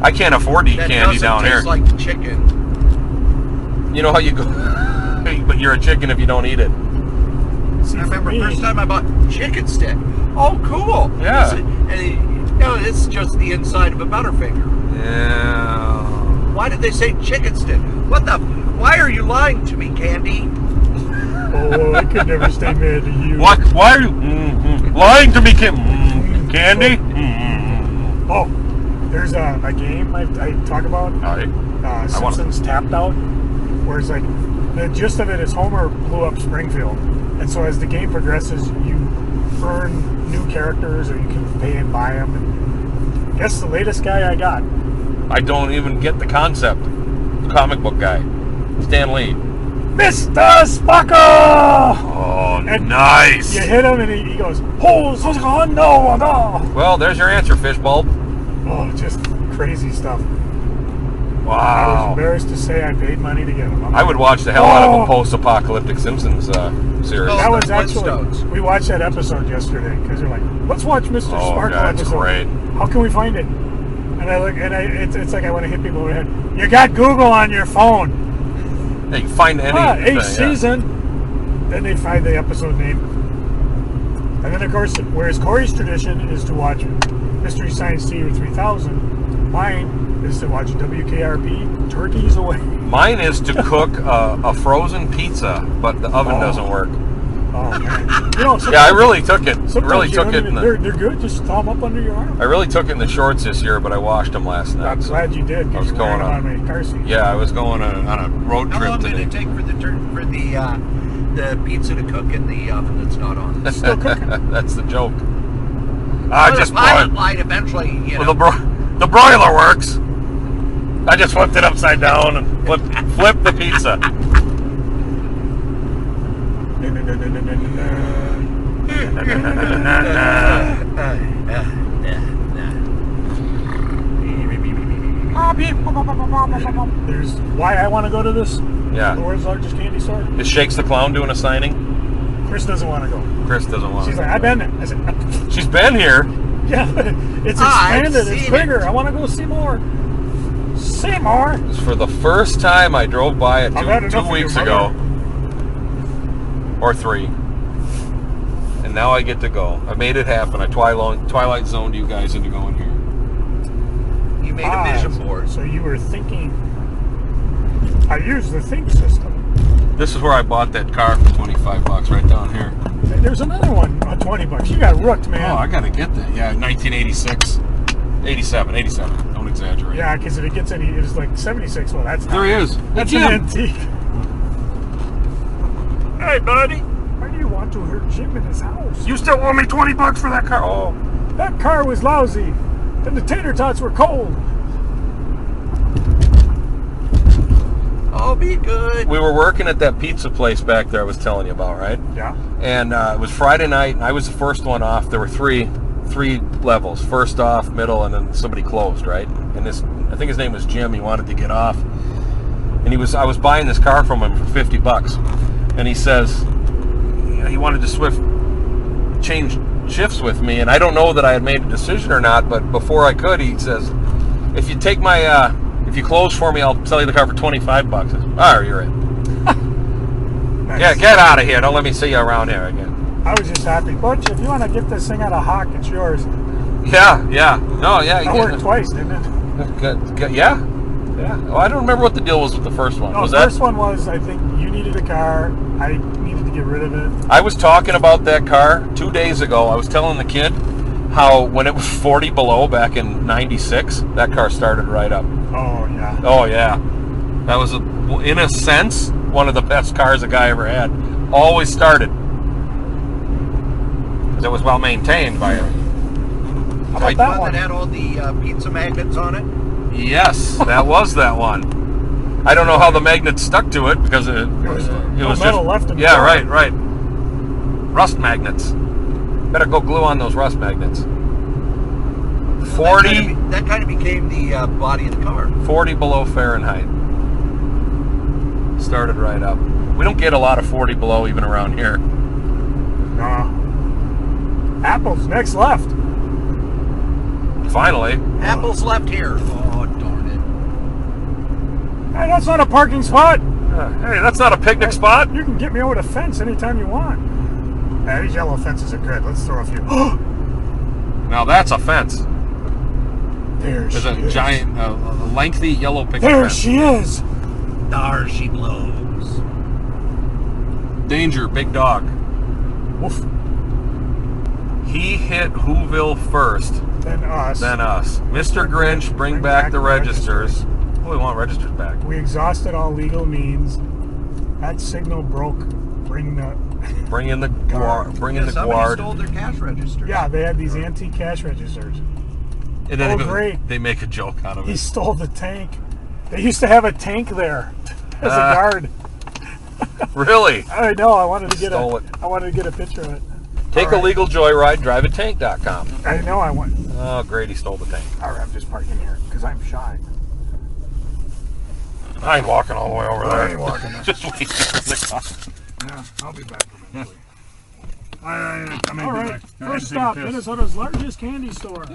I can't afford to eat That candy doesn't down here. taste like chicken. You know how you go, but you're a chicken if you don't eat it. See, I for remember me, first time I bought chicken stick. Oh, cool. Yeah. It's just the inside of a Butterfinger. Yeah. Why did they say chicken stick? Why are you lying to me, Candy? Oh, I could never stay mad to you. What? Why are you lying to me, Candy? Oh, there's a game I talk about. All right. Simpsons Tapped Out, where it's like the gist of it is Homer blew up Springfield, and so as the game progresses, you earn new characters or you can pay and buy them. And guess the latest guy I got. I don't even get the concept. The comic book guy, Stan Lee. Mr. Sparkle! Oh, And nice. You hit him and he goes, "Oh, no!" Well, there's your answer, Fishbulb. Oh, just crazy stuff. I was Wow. embarrassed to say I paid money to get them. I would watch the hell out of a post-apocalyptic Simpsons series. Oh, That was the actually, Flintstones. we watched that episode yesterday because they're like, let's watch Mr. Oh, Sparkle God, it's episode. great. How can we find it? And I look, and it's like I want to hit people over the head. You got Google on your phone. Yeah, you find any Each season. Then they find the episode name. And then, of course, whereas Cory's tradition is to watch Mystery Science Theater 3000, mine is to watch WKRP Turkeys Away. Mine is to cook a frozen pizza, but the oven doesn't work. Oh, man. You know, Yeah, I really took it. sometimes Really you took don't it. even- they're good. Just throw them up under your arm. I really took it in the shorts this year, but I washed them last night. I'm so- glad you did. I was Because you're going wearing them on my car seat. Yeah, I was going on a road How trip long did today. it take for the pizza to cook in the oven that's not on? Still cooking. That's the joke. I Well, just the pilot broiled. light eventually, Well, the broiler works. I just flipped it upside down and flipped the pizza. There's why I want to go to this. The Yeah. world's largest candy store. Is Shakes the Clown doing a signing? Chris doesn't want to go. Chris doesn't want She's to. like, I've been there. I said, She's been here. yeah, but it's I've expanded. It's seen bigger. it. I want to go see more. See more. For the first time, I drove by it I've had two enough of weeks your ago. mother. Or 3. And now I get to go. I made it happen. I Twilight Zoned you guys into going here. You made a vision board. So you were thinking. I use the think system. This is where I bought that car for $25 right down here. And there's another one on $20. You got rooked, man. Oh, I gotta get that. Yeah, 1986. 87. Don't exaggerate. Yeah, because if it gets any, it's like 76. Well, that's not. There he is. That's Jim. an antique. Hey, buddy. Why do you want to hurt Jim in his house? You still owe me $20 for that car. Oh. That car was lousy, and the tater tots were cold. Oh, be good. We were working at that pizza place back there I was telling you about, right? Yeah. And it was Friday night, and I was the first one off. There were three levels: first off, middle, and then somebody closed, right? And this, I think his name was Jim. He wanted to get off, and I was buying this car from him for $50, and he says he wanted to change shifts with me, and I don't know that I had made a decision or not, but before I could, he says, if you take my if you close for me, I'll sell you the car for $25. I said, all right, you're in. Nice. Yeah, get out of here. Don't let me see you around here again. I was just happy. Butch, if you want to get this thing out of hock, it's yours. Yeah. No, yeah. I worked twice, didn't it? Yeah. Well, I don't remember what the deal was with the first one. No, Was the that? first one was, I think you needed a car. I needed to get rid of it. I was talking about that car 2 days ago. I was telling the kid how when it was 40 below back in '96, that car started right up. Oh yeah. Oh yeah, that was in a sense one of the best cars a guy ever had. Always started because it was well maintained by him. How about that one? That had all the pizza magnets on it. Yes, that was that one. I don't know how the magnets stuck to it because it was metal just left in the yeah, car. right. Rust magnets. Better go glue on those rust magnets. 40 That kind of became the body of the car. 40 below Fahrenheit. Started right up. We don't get a lot of 40 below even around here. No. Apple's next left. Finally. Apple's left here. Oh, darn Hey, that's not a parking spot. Hey, that's not a picnic spot. You can get me over the fence anytime you want. Yeah, these yellow fences are good. Let's throw a few. Now that's a fence. There she There's a is. giant, lengthy yellow picnic There fence. she is. it. There she blows. Danger, big dog. Woof. He hit Whoville first, Then us. then us. Mr. Grinch, bring back the registers. Oh, we want registers back. We exhausted all legal means. That signal broke. Bring the. Bring in the guard. Bring in the Somebody guard. stole their cash register. Yeah, they had these antique cash registers. And then great. they make a joke out of He it. stole the tank. They used to have a tank there as a guard. Really? I know. I wanted to get Stole a. it. I wanted to get a picture of it. Take All a right. legal joyride, driveatank.com. I know. I want. Oh, Grady stole the tank. All right, I'm just parking here because I'm shy. I ain't walking all the way over I there. ain't walking there. Just wait in the car. Yeah, I'll be back eventually. I may All be right, back. I had first to take a stop, piss. Minnesota's largest candy store.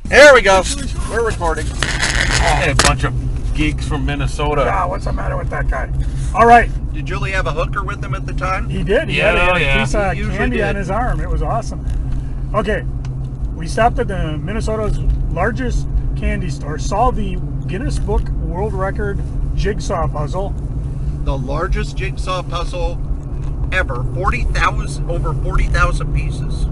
There we go. We're recording. Hey, a bunch of geeks from Minnesota. Ah, what's the matter with that guy? All right, Did Julie have a hooker with him at the time? he did. He Yeah, had a yeah. piece of He usually candy on did. his arm. It was awesome. Okay, we stopped at the Minnesota's largest candy store. Saw the Guinness Book World Record jigsaw puzzle. The largest jigsaw puzzle ever. Over 40,000 pieces.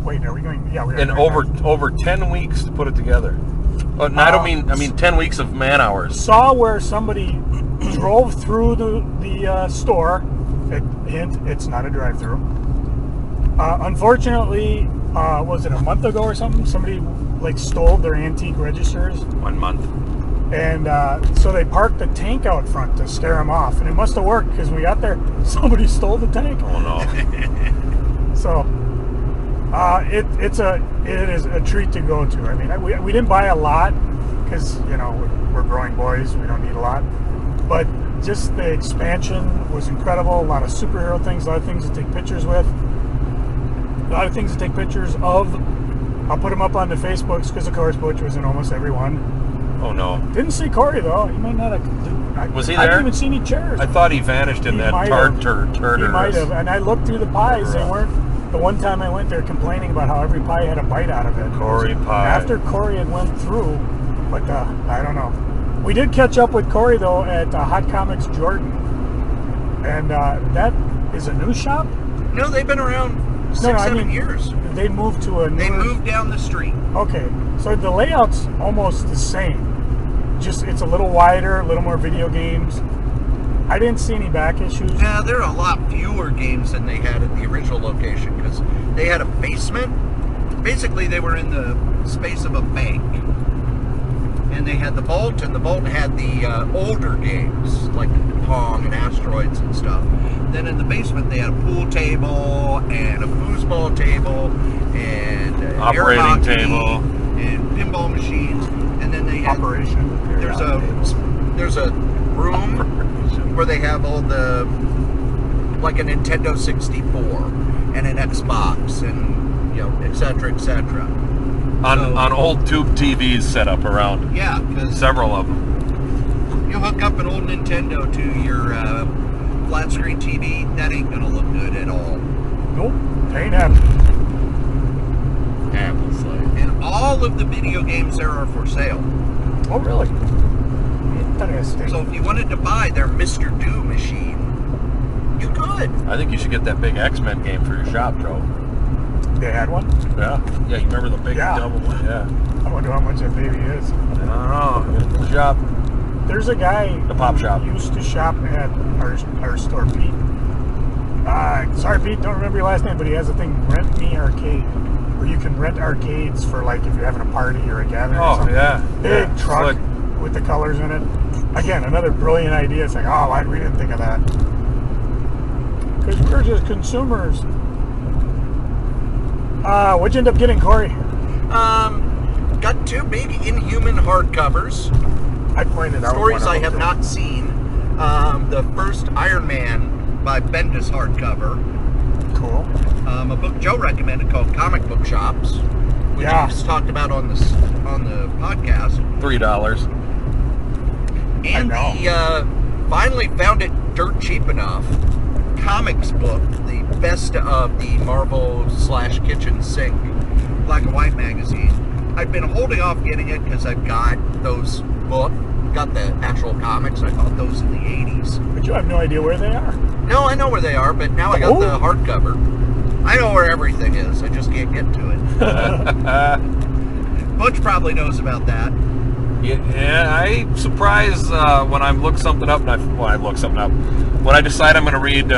Wait, are we going? Yeah, we are. And going back. over 10 weeks to put it together. But I mean 10 weeks of man hours. Saw where somebody drove through the store. Hint, it's not a drive-through. Unfortunately, was it a month ago or something? Somebody like stole their antique registers, 1 month. and so they parked the tank out front to scare them off. And it must have worked because we got there, somebody stole the tank. Oh no. So it is a treat to go to. I mean, we didn't buy a lot because we're growing boys. We don't need a lot, but just the expansion was incredible. A lot of superhero things, a lot of things to take pictures with, a lot of things to take pictures of. I'll put them up on the Facebooks because of course Butch was in almost every one. Oh no. Didn't see Cory though. He might not have. Was he I there? didn't even see any chairs. I thought he vanished in He that might turd. He might have. And I looked through the pies. They weren't. The one time I went there complaining about how every pie had a bite out of it. Cory pie. After Cory had went through, but I don't know. We did catch up with Cory though at Hot Comics Jordan, and that is a new shop. No, they've been around 7 years. They moved to a new. They moved down the street. Okay, so the layout's almost the same. Just it's a little wider, a little more video games. I didn't see any back issues. Yeah, there are a lot fewer games than they had at the original location because they had a basement. Basically, they were in the space of a bank. And they had the vault, and the vault had the older games, like Pong and Asteroids and stuff. Then in the basement, they had a pool table, and a foosball table, and an air Operating hockey, table. and pinball machines. And then they had there's a room where they have all the, like a Nintendo 64 and an Xbox and et cetera, et cetera. On old tube TVs set up around. Yeah, because Several of them. you hook up an old Nintendo to your flat screen TV, that ain't gonna look good at all. Nope, ain't happening. And all of the video games there are for sale. Oh, really? Interesting. So if you wanted to buy their Mr. Do machine, you could. I think you should get that big X-Men game for your shop, Joe. They had one? Yeah. Yeah, you remember the big double one? Yeah. I wonder how much that baby is. I don't know. It's the shop. There's a guy The pop who shop. used to shop at our store, Pete. Sorry, Pete, don't remember your last name, but he has a thing, Rent Me Arcade, where you can rent arcades for, like, if you're having a party or a gathering or Oh, something. yeah. Big Yeah. truck Slick. with the colors in it. Again, another brilliant idea. It's like, oh, why we didn't think of that? Because we're just consumers. What'd you end up getting, Cory? Got 2 big Inhuman hardcovers. I pointed out Stories one I of them, have too. not seen. The first Iron Man by Bendis hardcover. Cool. A book Joe recommended called Comic Book Shops, which Yeah. he's talked about on the podcast. $3. And I the finally found it dirt cheap enough. Comics book, the best of the Marvel / Kitchen Sink black and white magazine. I've been holding off getting it because I've got those got the actual comics. I bought those in the 80s. But you have no idea where they are. No, I know where they are, but now I got the hardcover. I know where everything is. I just can't get to it. Butch probably knows about that. Yeah, I'm surprised when I look something up, when I decide I'm going to read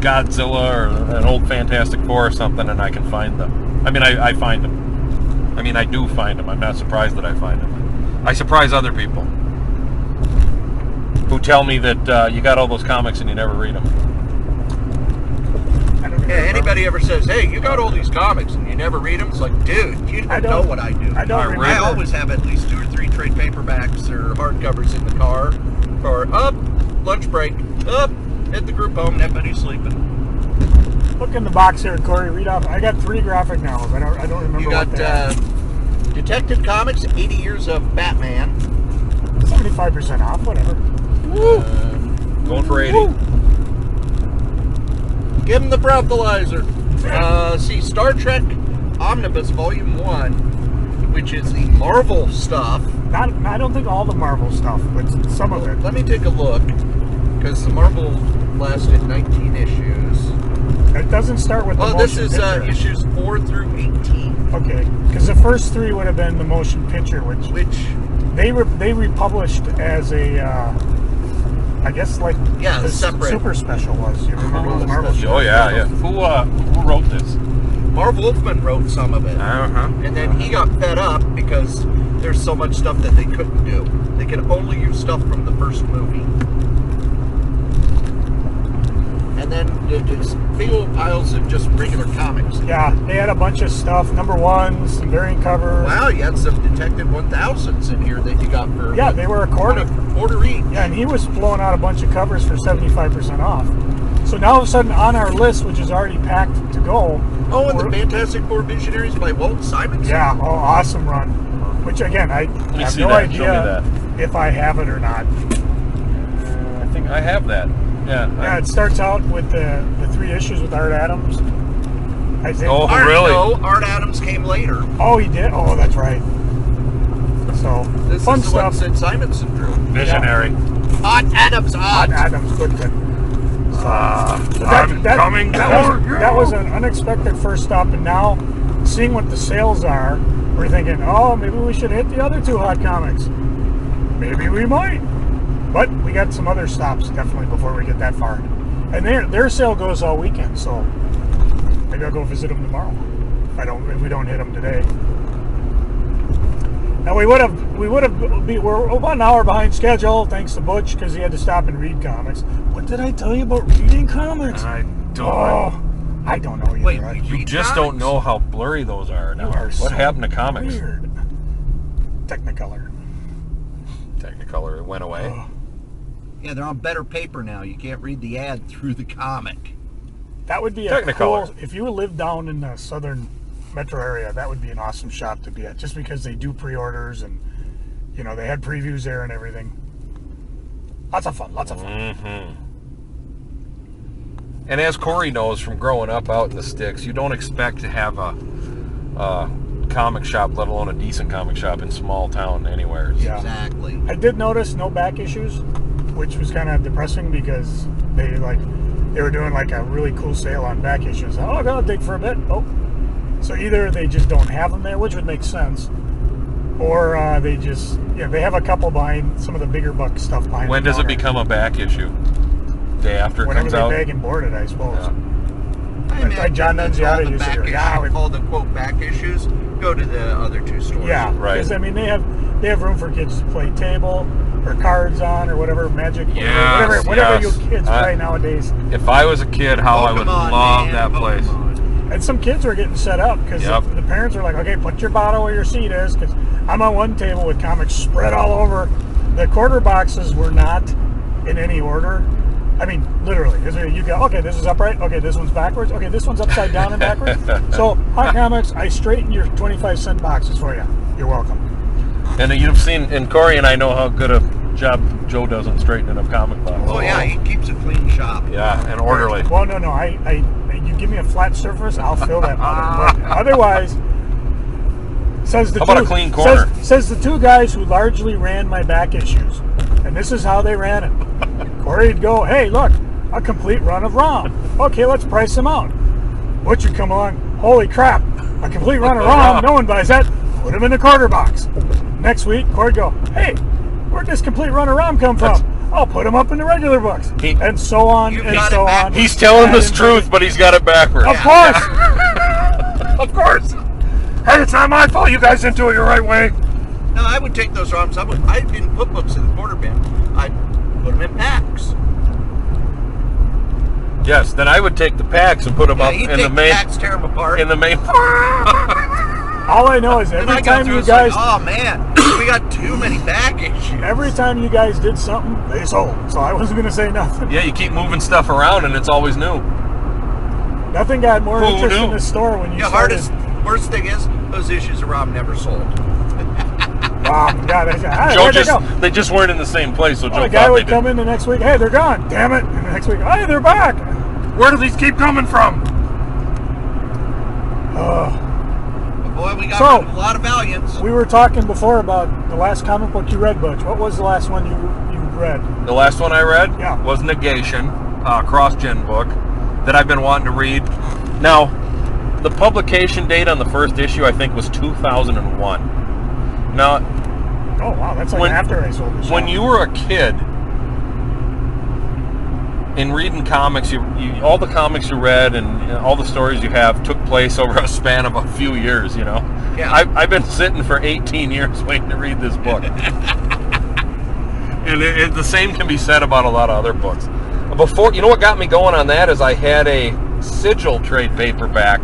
Godzilla or an old Fantastic Four or something, and I can find them. I mean, I find them. I mean, I do find them. I'm not surprised that I find them. I surprise other people who tell me that you got all those comics and you never read them. Yeah, anybody ever says, hey, you got all these comics and you never read them? It's like, dude, you don't know what I do. I don't remember. I always have at least 2 or 3 trade paperbacks or hardcovers in the car for lunch break, hit the group home, and everybody's sleeping. Look in the box here, Cory. Read off. I got 3 graphic novels. I don't remember You got what they are. Detective Comics, 80 Years of Batman. 75% off, whatever. Going for 80. Woo. Give him the breathalyzer. See, Star Trek Omnibus Volume 1, which is the Marvel stuff. I don't think all the Marvel stuff, but some of it. Let me take a look, because the Marvel lasted 19 issues. It doesn't start with the motion This is picture. issues 4 through 18. Okay, because the first 3 would have been the motion picture, which they republished as a, I guess, like the separate super special was. You remember the Marvel special. show? Oh, yeah. Who wrote this? Marv Wolfman wrote some of it. And then he got fed up because there's so much stuff that they couldn't do. They could only use stuff from the first movie. And then there's big old piles of just regular comics. Yeah, they had a bunch of stuff. Number 1s, some variant covers. Wow, you had some Detective 1000s in here that you got for Yeah, they were a quarter. Quarter each. Yeah, and he was blowing out a bunch of covers for 75% off. So now all of a sudden on our list, which is already packed to go. Oh, and the Fantastic Four Visionaries by Walt Simonson. Yeah, awesome run. Which again, I have no idea if I have it or not. I think I have that. Yeah. It starts out with the 3 issues with Art Adams. I think. Oh, really? No, Art Adams came later. Oh, he did? Oh, that's right. So, This fun is the stuff. one that Simonson drew. Visionary. Art Adams, Art Adams, good. I'm coming for you. That was an unexpected first stop, and now seeing what the sales are, we're thinking, oh, maybe we should hit the other 2 hot comics. Maybe we might. But we got some other stops definitely before we get that far. And their sale goes all weekend, so maybe I'll go visit them tomorrow. If we don't hit them today. Now we're about an hour behind schedule thanks to Butch because he had to stop and read comics. What did I tell you about reading comics? I don't. Oh, I don't know either. Wait, right? You just don't know how blurry those are now. You are What so happened to comics? Weird. Technicolor. Technicolor, it went away. Yeah, they're on better paper now. You can't read the ad through the comic. That would be a Technicolor. cool. If you live down in the southern metro area, that would be an awesome shop to be at. Just because they do pre-orders and they had previews there and everything. Lots of fun. Mm-hmm. And as Cory knows from growing up out in the sticks, you don't expect to have a comic shop, let alone a decent comic shop in small town anywhere. Yeah. Exactly. I did notice no back issues, which was kind of depressing because they were doing like a really cool sale on back issues. Oh, I'll dig for a bit. Oh, So either they just don't have them there, which would make sense, or they just, they have a couple behind some of the bigger buck stuff behind. When does it become a back issue? Day after it Whenever comes they out? bag and board it, I suppose. Yeah. I mean, Like John Nunziata used to do. all the quote back issues go to the other two stores. Yeah, Right. because I mean they have room for kids to play table or cards on or whatever, Magic, Yes, whatever yes. you kids play nowadays. If I was a kid, how I would Pokemon, love man, that place. Pokemon. And some kids were getting set up because Yep. the parents were like, okay, put your bottle where your seat is, because I'm on one table with comics spread all over. The quarter boxes were not in any order. I mean, literally. You go, okay, this is upright. Okay, this one's backwards. Okay, this one's upside down and backwards. So, Hot Comics, I straighten your 25-cent boxes for you. You're welcome. And you've seen, and Cory and I know how good a job Joe does on straightening up comic boxes. Oh yeah, he keeps a clean shop. Yeah, and orderly. Well, no. You give me a flat surface, I'll fill that mother. But otherwise, says the How about a clean corner? Says the two guys who largely ran my back issues, and this is how they ran it. Cory'd go, hey, look, a complete run of ROM. Okay, let's price them out. Butch would come along, holy crap, a complete run of ROM, no one buys that. Put them in the quarter box. Next week, Cory'd go, hey, where'd this complete run of ROM come from? I'll put them up in the regular books. And so on You've and got so it back. on. He's telling us truth, but he's got it backwards. Of course. Of course. Hey, it's not my fault you guys didn't do it your right way. No, I would take those ROMs. I didn't put books in the quarter bin. I'd put them in packs. Yes, then I would take the packs and put them up You in take the main. packs, tear them apart. In the main. All I know is and every I go time through you it's guys, like, oh man, we got too many back issues. every time you guys did something, they sold. So I wasn't gonna say nothing. Yeah, you keep moving stuff around, and it's always new. Nothing got more Who interest knew? in the store when you The started. worst thing is, those issues of ROM never sold. Yeah, Joe where'd they go? they just weren't in the same place, so Well, Joe the guy thought they would did. come in the next week. Hey, they're gone. Damn it! And the next week, hey, they're back. Where do these keep coming from? But boy, we got So- rid of a lot of Valiants. We were talking before about the last comic book you read, Butch. What was the last one you read? The last one I read Yeah. was Negation, cross-gen book that I've been wanting to read. Now, the publication date on the first issue, I think, was 2001. Now, Oh wow, that's like after I sold the shop. when you were a kid, in reading comics, all the comics you read and all the stories you have took place over a span of a few years, you know? Yeah. I've been sitting for 18 years waiting to read this book. And the same can be said about a lot of other books. Before, you know what got me going on that is I had a Sigil trade paperback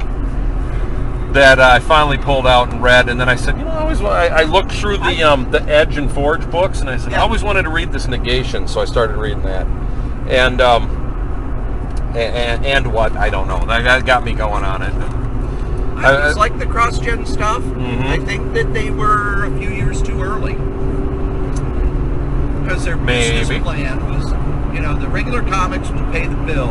that I finally pulled out and read, and then I said, you know, I looked through the Edge and Forge books, and I said, I always wanted to read this Negation, so I started reading that. And what, I don't know, that got me going on it. I just like the cross-gen stuff. Mhm. I think that they were a few years too early. Because their business Maybe. plan was, the regular comics will pay the bill,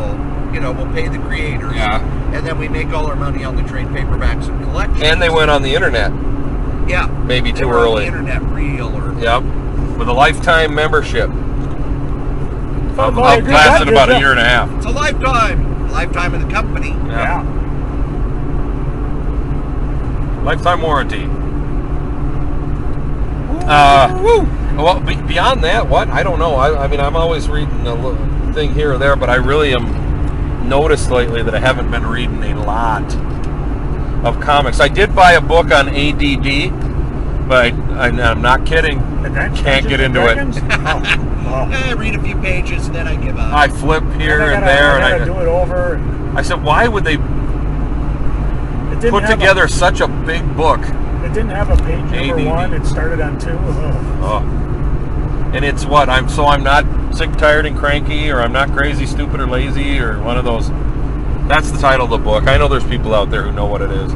we'll pay the creators. Yeah. And then we make all our money on the trade paperbacks and collections. And they went on the internet, yeah. maybe They too were on early. the internet reel or... Yep, with a lifetime membership. Oh, boy, I I've agree. lasted That about did, a year and a half. It's a lifetime of the company. Yeah. Lifetime warranty. Well, beyond that, what? I don't know. I mean, I'm always reading a thing here or there, but I really am noticed lately that I haven't been reading a lot of comics. I did buy a book on ADD, but I'm not kidding. Can't get into it. I read a few pages and then I give up. I flip here and there, I and gotta do it over. And I said, why would they it didn't put have together such a big book? It didn't have a page number ADD. 1. It started on 2. Oh. And it's what? I'm not sick, tired, and cranky, or I'm not crazy, stupid, or lazy, or one of those. That's the title of the book. I know there's people out there who know what it is.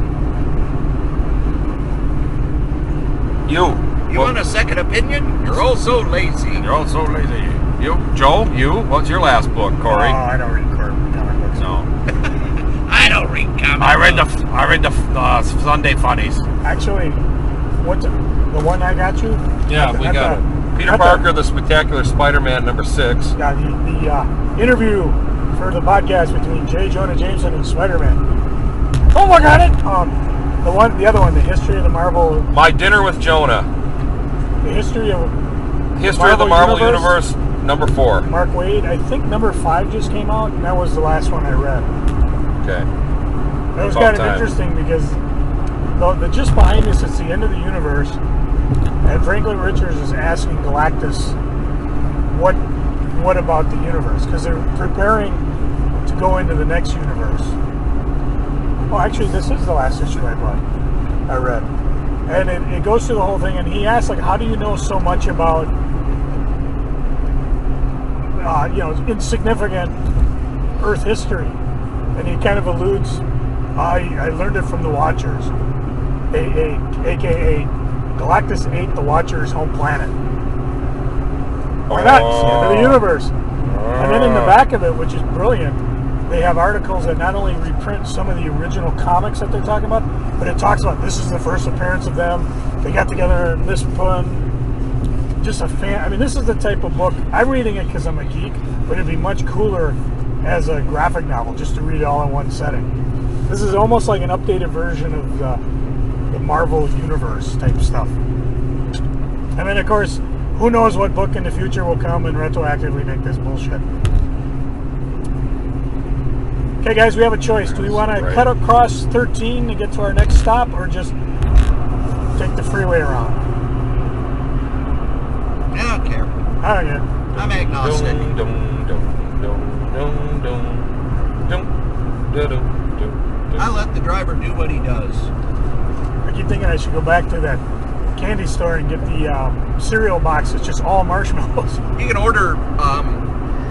You want a second opinion? You're all so lazy. You're all so lazy. You, Joe, what's your last book, Cory? Oh, I don't read comic books. No. I don't read comics. I read the Sunday funnies. Actually, what's the one I got you? Yeah, we got it. Peter Parker, the Spectacular Spider-Man, number 6. Yeah, the interview for the podcast between J. Jonah Jameson and Spider-Man. Oh, I got it. The other one, the history of the Marvel, My Dinner with Jonah. the history of History of the Marvel Universe, number 4. Mark Waid. I think number 5 just came out, and that was the last one I read. Okay. It was About kind of time. interesting because the just behind this, it's the end of the universe, and Franklin Richards is asking Galactus, what about the universe? Because they're preparing to go into the next universe. Well, actually, this is the last issue I read. And it goes through the whole thing, and he asks, like, how do you know so much about, insignificant Earth history? And he kind of alludes, I learned it from the Watchers, a.k.a. Galactus ate the Watchers' home planet. Why not? It's the end of the universe. And then in the back of it, which is brilliant, they have articles that not only reprint some of the original comics that they're talking about, but it talks about this is the first appearance of them. They got together in this one. Just a fan. I mean, this is the type of book. I'm reading it because I'm a geek, but it'd be much cooler as a graphic novel just to read it all in one setting. This is almost like an updated version of the Marvel Universe type stuff. And then, of course, who knows what book in the future will come and retroactively make this bullshit. Okay, guys, we have a choice. Do we want to cut across 13 to get to our next stop, or just take the freeway around? I don't care. I don't know. I'm agnostic. I let the driver do what he does. I keep thinking I should go back to that candy store and get the cereal box. It's just all marshmallows. You can order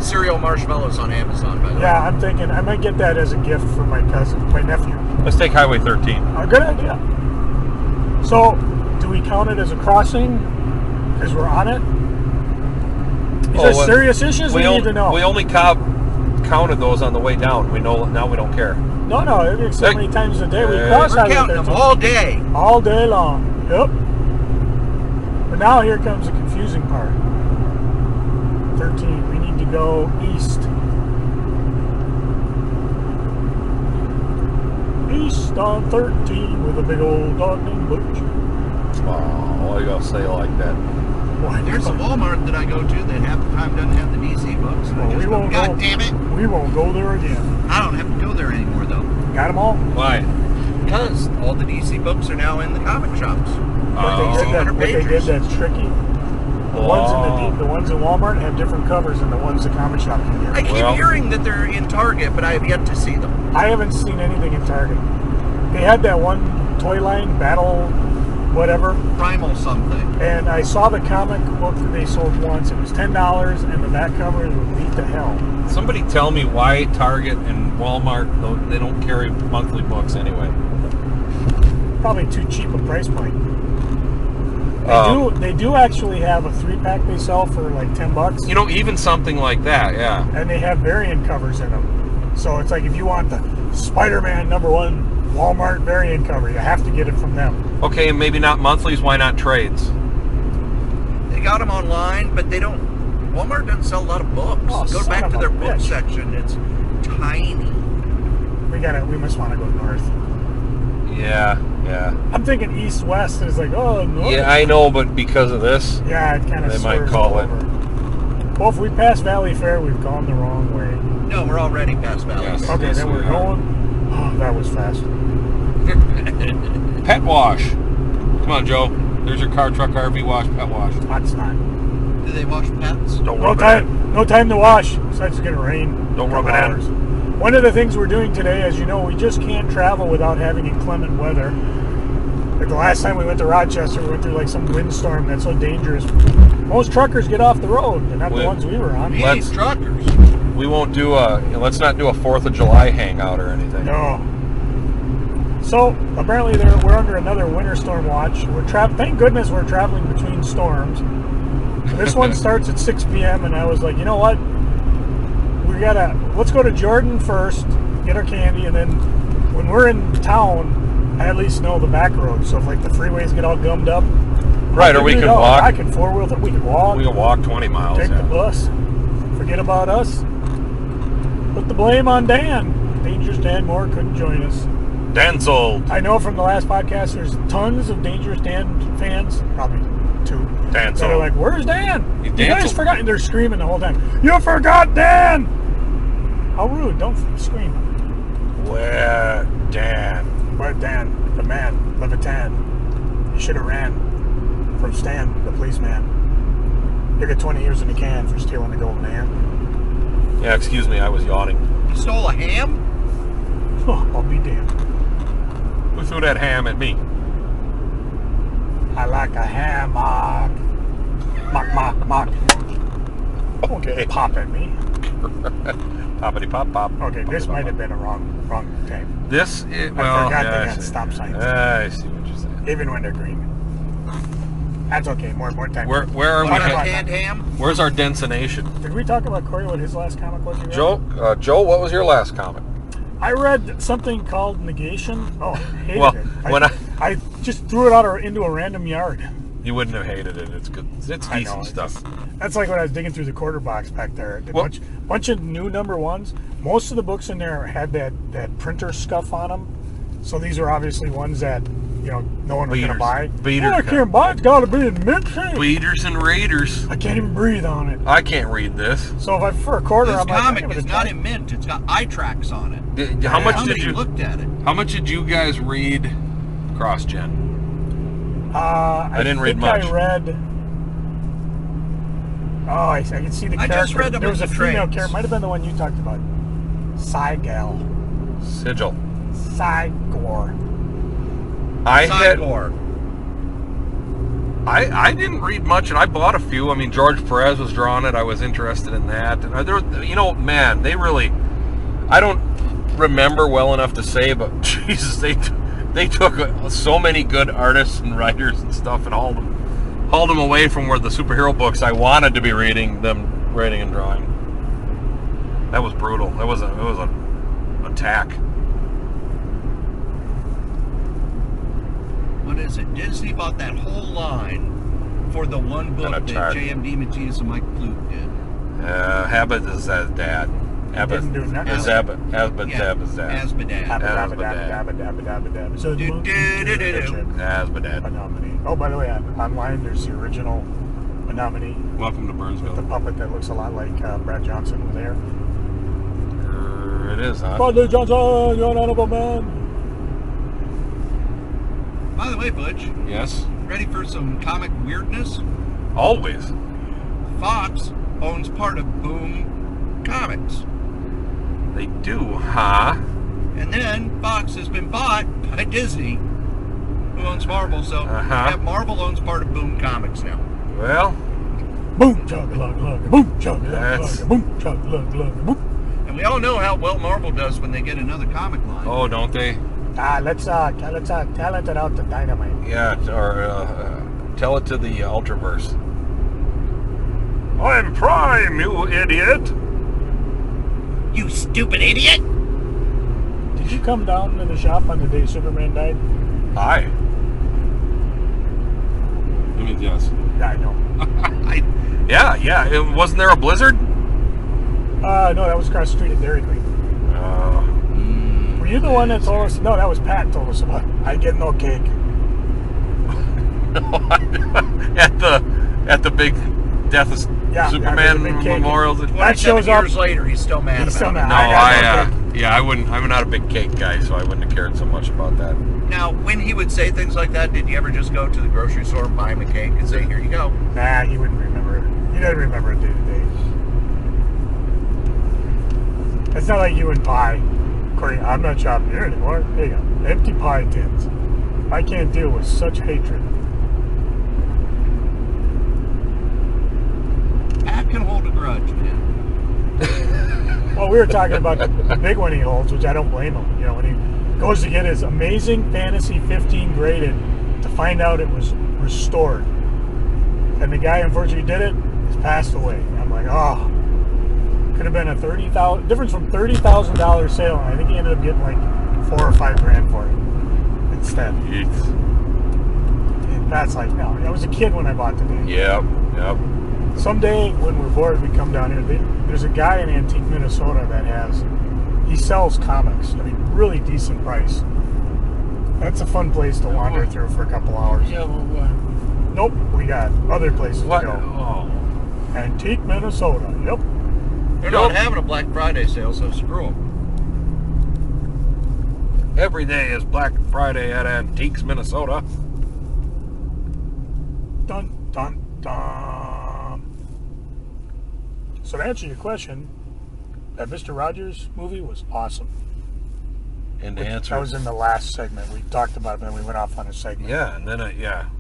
cereal marshmallows on Amazon, by the way. Yeah, I'm thinking I might get that as a gift for my cousin, my nephew. Let's take Highway 13. A good idea. So, do we count it as a crossing because we're on it? Is there serious issues we need to know? We only counted those on the way down. We know now. We don't care. No, it's so many times a day we cross We're Highway counting 13. them all day. All day long. Yep. But now here comes the confusing part. 13. We need to go east. East on 13 with a big old dog named Butch. Oh, why you gotta say it like that? Why, There's a Walmart that I go to that half the time doesn't have the DC books. And I Well, just we go, won't God go. damn it. We won't go there again. I don't have to go there anymore, though. Got them all? Why? Because all the DC books are now in the comic shops. What they did that's tricky. The ones in Walmart have different covers than the ones the comic shop can I get. keep hearing that they're in Target, but I have yet to see them. I haven't seen anything in Target. They had that one toy line, Battle whatever, Primal something. and I saw the comic book that they sold once. It was $10, and the back cover would beat to hell. Somebody tell me why Target and Walmart, they don't carry monthly books anyway. Probably too cheap a price point. They Um, do actually have a 3-pack they sell for like $10. You know, even something like that, yeah. And they have variant covers in them. So it's like if you want the Spider-Man #1 Walmart variant cover, you have to get it from them. Okay, and maybe not monthlies, why not trades? They got them online, but they don't. Walmart doesn't sell a lot of books. Oh, Go son back of to a their book bitch. section. It's tiny. We must want to go north. Yeah. I'm thinking east-west is like, oh, north. Yeah, I know, but because of this, Yeah, it kind of They might call it. Well, if we pass Valley Fair, we've gone the wrong way. No, we're already past Valley. Yes. Fair. Okay, Yes, then we're we are. going. Oh, that was fast. pet wash. Come on, Joe. There's your car, truck, RV wash, pet wash. That's not. Do they wash pets? Don't No rub it time. in. No time to wash. Besides, it's gonna rain. Don't rub Couple it in. hours. One of the things we're doing today, as you know, we just can't travel without having inclement weather. Like the last time we went to Rochester, we went through like some windstorm that's so dangerous. Most truckers get off the road, and not the ones we were on. These truckers. We won't do let's not do a 4th of July hangout or anything. No. So apparently we're under another winter storm watch. Thank goodness we're traveling between storms. This one starts at 6 p.m. and I was like, you know what? Let's go to Jordan first, get our candy, and then when we're in town, I at least know the back roads. So if like the freeways get all gummed up, Right, or we can walk. I can four-wheel. We can walk. We can walk 20 miles. Take the bus. Forget about us. Put the blame on Dan. Dangerous Dan Moore couldn't join us. Danceled. I know from the last podcast there's tons of Dangerous Dan fans, probably 2, Danceled. that are like, where's Dan? You You guys danceled. forgot. And they're screaming the whole time. You forgot Dan! How rude. Don't scream. Where Dan? Where Dan, the man, Levitan. You should have ran from Stan, the policeman. You get 20 years in the can for stealing the golden hand. Yeah, excuse me, I was yawning. You stole a ham? Oh, I'll be damned. Who threw that ham at me? I like a ham, mock. Mock. Okay. Pop at me. Poppity pop pop. Okay, this might have been a wrong tape. This, I well, forgot yeah, they I got see. stop signs. I see what you're saying. Even when they're green. That's okay, more time. Where are we? Talk about Canned ham? Where's our densination? Did we talk about Cory, what his last comic was? You read? Joe, what was your last comic? I read something called Negation. Oh, hated Well, it. when I just threw it out into a random yard. You wouldn't have hated it. It's good. It's I decent know, it's stuff. just- that's like when I was digging through the quarter box back there. A Well- bunch of new #1s. Most of the books in there had that printer scuff on them. So these are obviously ones that, no one was going to Beaters. buy. Beaters. Oh, I can't buy it. It's got to be in mint shape. Beaters and Raiders. I can't even breathe on it. I can't read this. So if I for a quarter, This I'm like, comic I'm gonna is not try. in mint. It's got eye tracks on it. How much How did many you? looked at it? How much did you guys read? Cross Gen. I didn't read think much. I read. Oh, I can see the I character. just read them there was in a the female trades. character. Might have been the one you talked about. Cygal. Sigil. Cygor. I had. Sideboard. I didn't read much, and I bought a few. I mean, George Perez was drawing it. I was interested in that. And there, man, they really. I don't remember well enough to say, but Jesus, they took so many good artists and writers and stuff, and hauled them away from where the superhero books I wanted to be reading them writing and drawing. That was brutal. It was an attack. What is it? Disney bought that whole line for the one book that attack. J.M. DeMatteis and Mike Fluke did. Habit is his dad. Abbott Didn't do nothing. is Abbott. Abbott Yeah, is dad. Asmodad. So Do-do-do-do-do. Asbadad. Menominee. Oh, by the way, online there's the original Menominee, Welcome to the Burnsville. puppet that looks a lot like Brad Johnson was there. It is, huh? Bradley Johnson, you're an honorable man. By the way, Butch, Yes. ready for some comic weirdness? Always. Fox owns part of Boom Comics. They do, huh? And then Fox has been bought by Disney, who owns Marvel. So Uh-huh. Marvel owns part of Boom Comics now. Well, Boom, chug, lug, lug, boom, chug, lug, That's- lug, boom, chug, lug, lug, boom. And we all know how well Marvel does when they get another comic line. oh, don't they? Let's talent it out to Dynamite. Yeah, or tell it to the Ultraverse. I'm Prime, you idiot! You stupid idiot! Did you come down in the shop on the day Superman died? Hi. I mean, yes. Yeah, I know. Yeah. Wasn't there a blizzard? No, that was across the street at Dairy Queen. Were you the one that told us? No, that was Pat told us about it. I get no cake. at the big Death of Yeah, Superman there's a big cake. memorial. That 27 shows up. years later, he's still mad He's about still it. mad. No, I got no I wouldn't. I'm not a big cake guy, so I wouldn't have cared so much about that. Now, when he would say things like that, did you ever just go to the grocery store and buy him a cake and say, here you go? Nah, he wouldn't remember it. He doesn't remember it day to day. It's not like you and pie. Cory, I'm not shopping here anymore. There you go. Empty pie tins. I can't deal with such hatred. Pat can hold a grudge, man. Well, we were talking about the big one he holds, which I don't blame him. When he goes to get his Amazing Fantasy 15 graded to find out it was restored. And the guy, unfortunately, did it, has passed away. And I'm like, oh. Could have been a difference from $30,000 sale. And I think he ended up getting like $4 or $5 grand for it instead. And that's like, no, I was a kid when I bought the thing. Yep. Someday when we're bored, we come down here. There's a guy in Antique, Minnesota that he sells comics. I mean, really decent price. That's a fun place to wander through for a couple hours. Yeah, well, what? Nope, we got other places What? to go. Oh. Antique, Minnesota. Yep. They're not having a Black Friday sale, so screw them. Every day is Black Friday at Antiques, Minnesota. Dun, dun, dun. So to answer your question, that Mr. Rogers movie was awesome. And to Which- answer, That was in the last segment. We talked about it, but then we went off on a segment. yeah, and then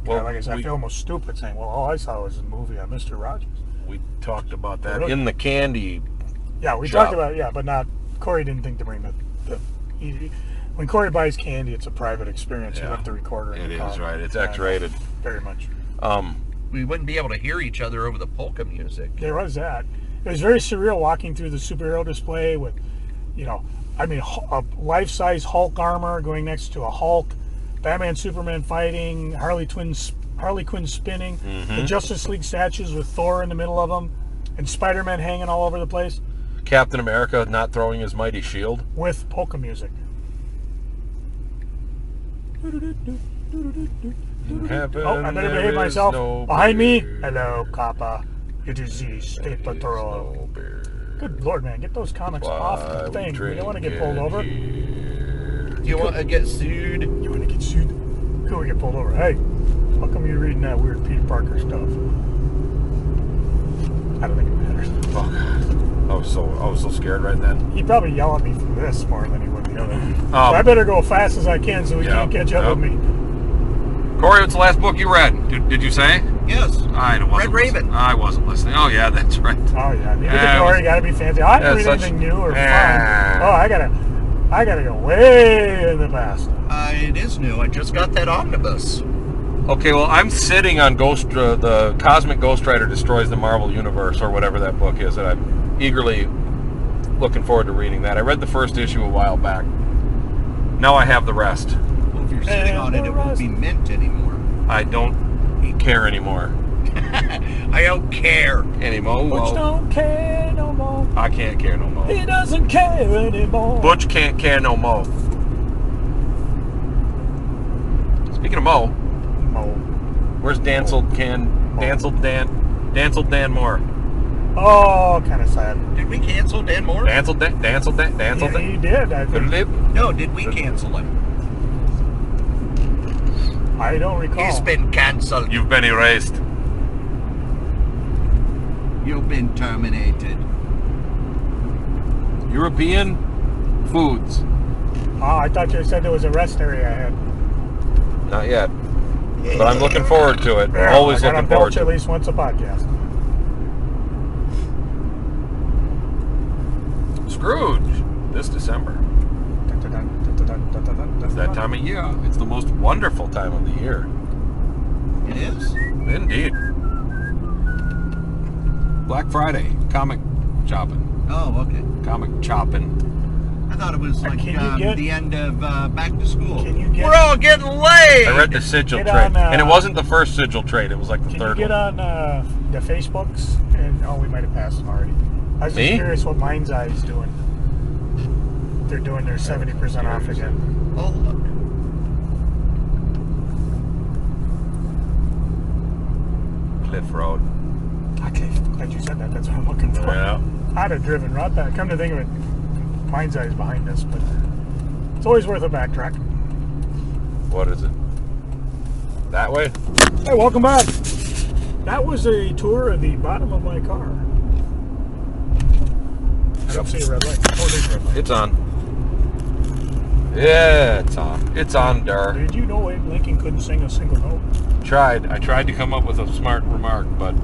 Well, like I said, I feel almost stupid saying, well, all I saw was a movie on Mr. Rogers. we talked about that Really? in the candy. Yeah, we Shop. talked about it, yeah, but not, Cory didn't think to bring when Cory buys candy, it's a private experience. Yeah. You left the recorder in It the is, car. right? It's Yeah, X-rated. Very much. We wouldn't be able to hear each other over the polka music. There was that. It was very surreal walking through the superhero display with, a life-size Hulk armor going next to a Hulk, Batman, Superman fighting, Harley Quinn spinning, the Justice League statues with Thor in the middle of them, and Spider-Man hanging all over the place Captain America not throwing his mighty shield. with polka music. Heaven, Oh, I better there behave is myself. no Behind me, beer. hello, Kappa. It is the State Patrol. No beer. Good Lord, man, get those comics off Why the thing. We don't want to get drink pulled it over. here? You want to get sued? You want to get sued? Cool, we get pulled over. Hey, how come you're reading that weird Peter Parker stuff? I don't think it matters. Oh, God. I was so scared right then. He'd probably yell at me for this more than he would the other. So Um, I better go fast as I can so he yeah, can't catch up yeah. with me. Corey, what's the last book you read? Did you say? Yes. I wasn't Red Raven. listening. I wasn't listening. Oh yeah, that's right. Oh yeah, neither Yeah, the Cory gotta be fancy. I yeah, don't read such- anything new or Yeah. fun. Oh, I gotta go way in the past. It is new. I just got that omnibus. Okay, well, I'm sitting on the Cosmic Ghost Rider Destroys the Marvel Universe, or whatever that book is, and I'm eagerly looking forward to reading that. I read the first issue a while back. Now I have the rest. Well, if you're sitting on it, it won't be mint anymore. I don't care anymore. I don't care. Anymore. Butch don't care no more. I can't care no more. He doesn't care anymore. Butch can't care no more. Speaking of Mo, Mo. where's Dancel Dan Moore? Oh, kind of sad. Did we cancel Dan Moore? Dancel Yeah, he did. I think. Dan. No, did we cancel him? I don't recall. He's been cancelled. You've been erased. You've been terminated. European foods. Oh, I thought you said there was a rest area ahead. Not yet. But I'm looking forward to it. Yeah, Always I gotta looking forward belch to at it. least once a podcast. Scrooge this December. It's that time of year. It's the most wonderful time of the year. It is? Indeed. Black Friday, comic shopping. Oh, okay. Comic chopping. I thought it was like Can you get- the end of back to school. Can you get- We're all getting laid! I read the sigil Get trade. on, And it wasn't the first sigil trade, it was like the Can you third get one. on the Facebooks? And we might have passed them already. I was just Me? curious what Mind's Eye is doing. They're doing their 70% off again. Oh, look. Cliff Road. Okay, glad you said that. That's what I'm looking for. Yeah. I'd have driven right back. Come to think of it, Mind's Eye is behind us, but it's always worth a backtrack. What is it? That way? Hey, welcome back. That was a tour of the bottom of my car. I don't see a red light. Oh, there's a red light. It's on. Yeah, it's on. It's on, Dar. Did you know Abe Lincoln couldn't sing a single note? I tried to come up with a smart remark, but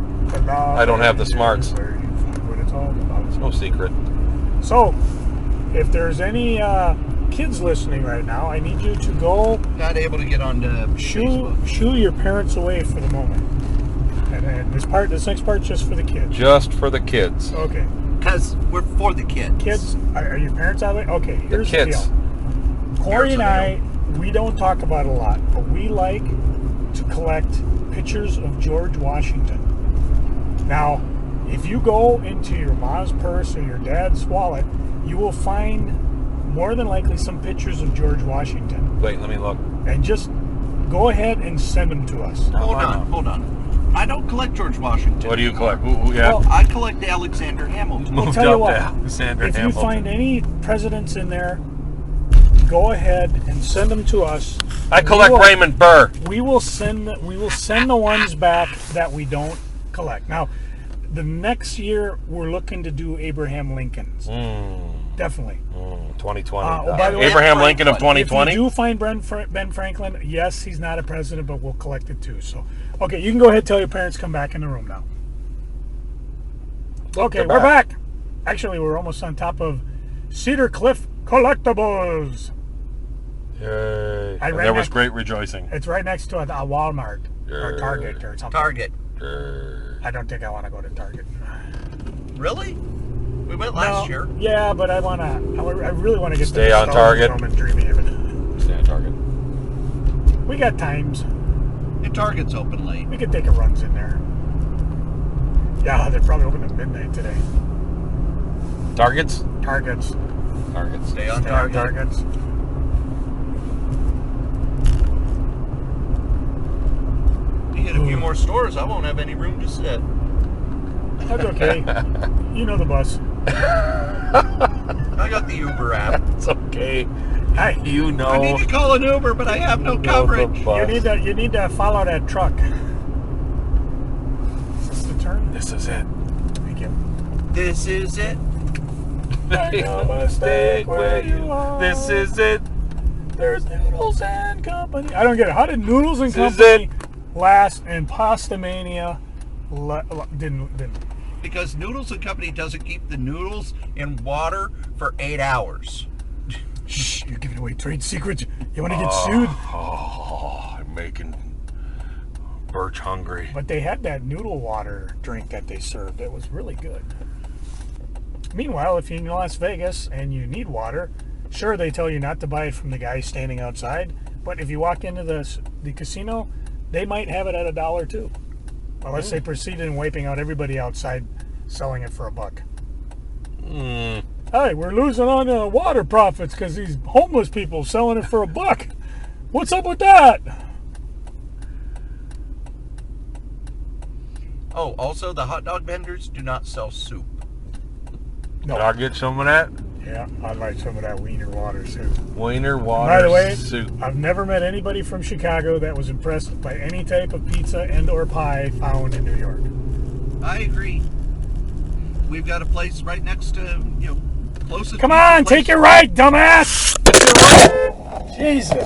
I don't have the smarts. Where you find what it's all about. it's no secret. So, if there's any kids listening right now, I need you to go Not able to get on to Facebook. shoo your parents away for the moment. And this next part's just for the kids. Just for the kids. Okay. Because we're for the kids. Kids, are your parents out of it? Okay, here's the kids. deal. Cory Here's and the I, we don't talk about it a lot, but we like to collect pictures of George Washington. Now, if you go into your mom's purse or your dad's wallet, you will find more than likely some pictures of George Washington. Wait, let me look. And just go ahead and send them to us. Hold on. I don't collect George Washington. What do you collect? Yeah. Well, I collect Alexander Hamilton. I'll Moved tell you up what, to Alexander if you Hamilton. find any presidents in there, go ahead and send them to us. I collect Raymond Burr. We will send the ones back that we don't collect. Now, the next year we're looking to do Abraham Lincoln's. Definitely. 2020. By the way, Abraham Lincoln of If 2020. you do find Ben Franklin, yes, he's not a president, but we'll collect it too. So, okay, you can go ahead and tell your parents come back in the room now. Okay, They're we're back. Actually, we're almost on top of Cedar Cliff Collectibles. Yay. I And ran there was next- great rejoicing. It's right next to a Walmart or Target or something. Target. I don't think I want to go to Target. Really? We went last year. Yeah, but I really want to get Stay the on nostalgia Target. from and dream even. Stay on Target. We got times. And Target's open late. We could take a runs in there. Yeah, they're probably open at midnight today. Targets? Targets. Targets. Stay on Stay on Target. Targets. We hit a few more stores. I won't have any room to sit. That's okay. You know the bus. I got the Uber app. It's okay. Hey, You know. I need to call an Uber, but I have no coverage. you need to follow that truck. Is this the turn? This is it. Thank you. This is it. Make no mistake where you are. This is it. There's Noodles and Company. I don't get it. How did Noodles and This is Company last and Pasta Mania didn't? Because Noodles and Company doesn't keep the noodles in water for 8 hours. Shh, you're giving away trade secrets. You want to get sued? Oh, I'm making Birch hungry. But they had that noodle water drink that they served. It was really good. Meanwhile, if you're in Las Vegas and you need water, sure, they tell you not to buy it from the guy standing outside. But if you walk into the casino, they might have it at $1 too. Unless they proceeded in wiping out everybody outside, selling it for $1. Hey, we're losing on water profits because these homeless people selling it for $1. What's up with that? Oh, also the hot dog vendors do not sell soup. No. I'll get some of that. Yeah, I'd like some of that wiener water soup. Wiener water By the way, soup. I've never met anybody from Chicago that was impressed by any type of pizza and or pie found in New York. I agree. We've got a place right next to, closest. Come on, take it right, dumbass! Jesus.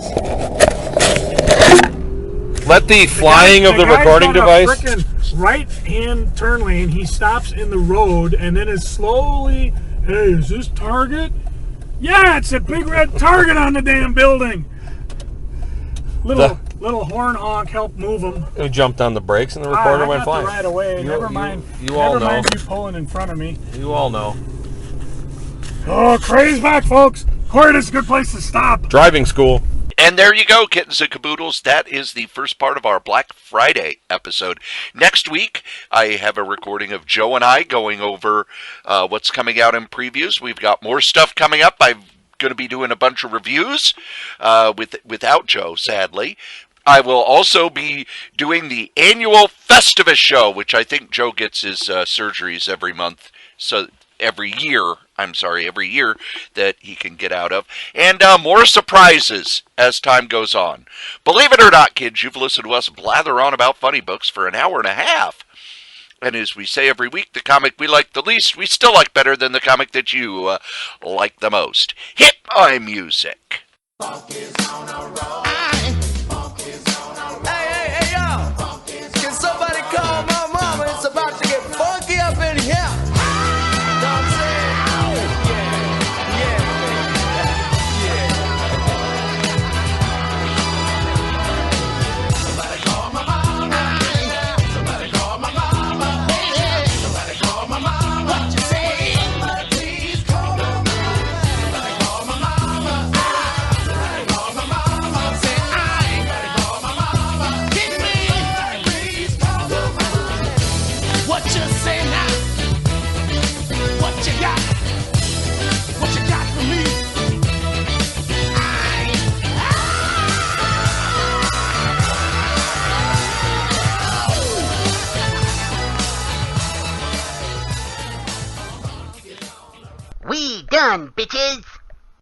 Let the flying of the guy's recording on a device. frickin' right-hand turn lane. He stops in the road and then is slowly, hey, is this Target? Yeah, it's a big red Target on the damn building. Little horn honk helped move him. We jumped on the brakes and the recorder I went got flying. the right away. You- Never you- mind. you all Never mind know. you pulling in front of me. You all know. Oh, Cray's back, folks. Cory, this is a good place to stop. Driving school. And there you go, kittens and caboodles. That is the first part of our Black Friday episode. Next week, I have a recording of Joe and I going over what's coming out in previews. We've got more stuff coming up. I'm going to be doing a bunch of reviews without Joe, sadly. I will also be doing the annual Festivus show, which I think Joe gets his surgeries every month. So every year that he can get out of. And more surprises as time goes on. Believe it or not, kids, you've listened to us blather on about funny books for an hour and a half. And as we say every week, the comic we like the least, we still like better than the comic that you like the most. Hit my music. Hey, yo! Can somebody call my mama? It's about to get funky up in here. Know what I'm saying? Yeah, Somebody call my mama. Somebody call my mama. Somebody call my mama. What you say? Somebody please call my mama. Somebody call my mama. Somebody call my mama. done, bitches.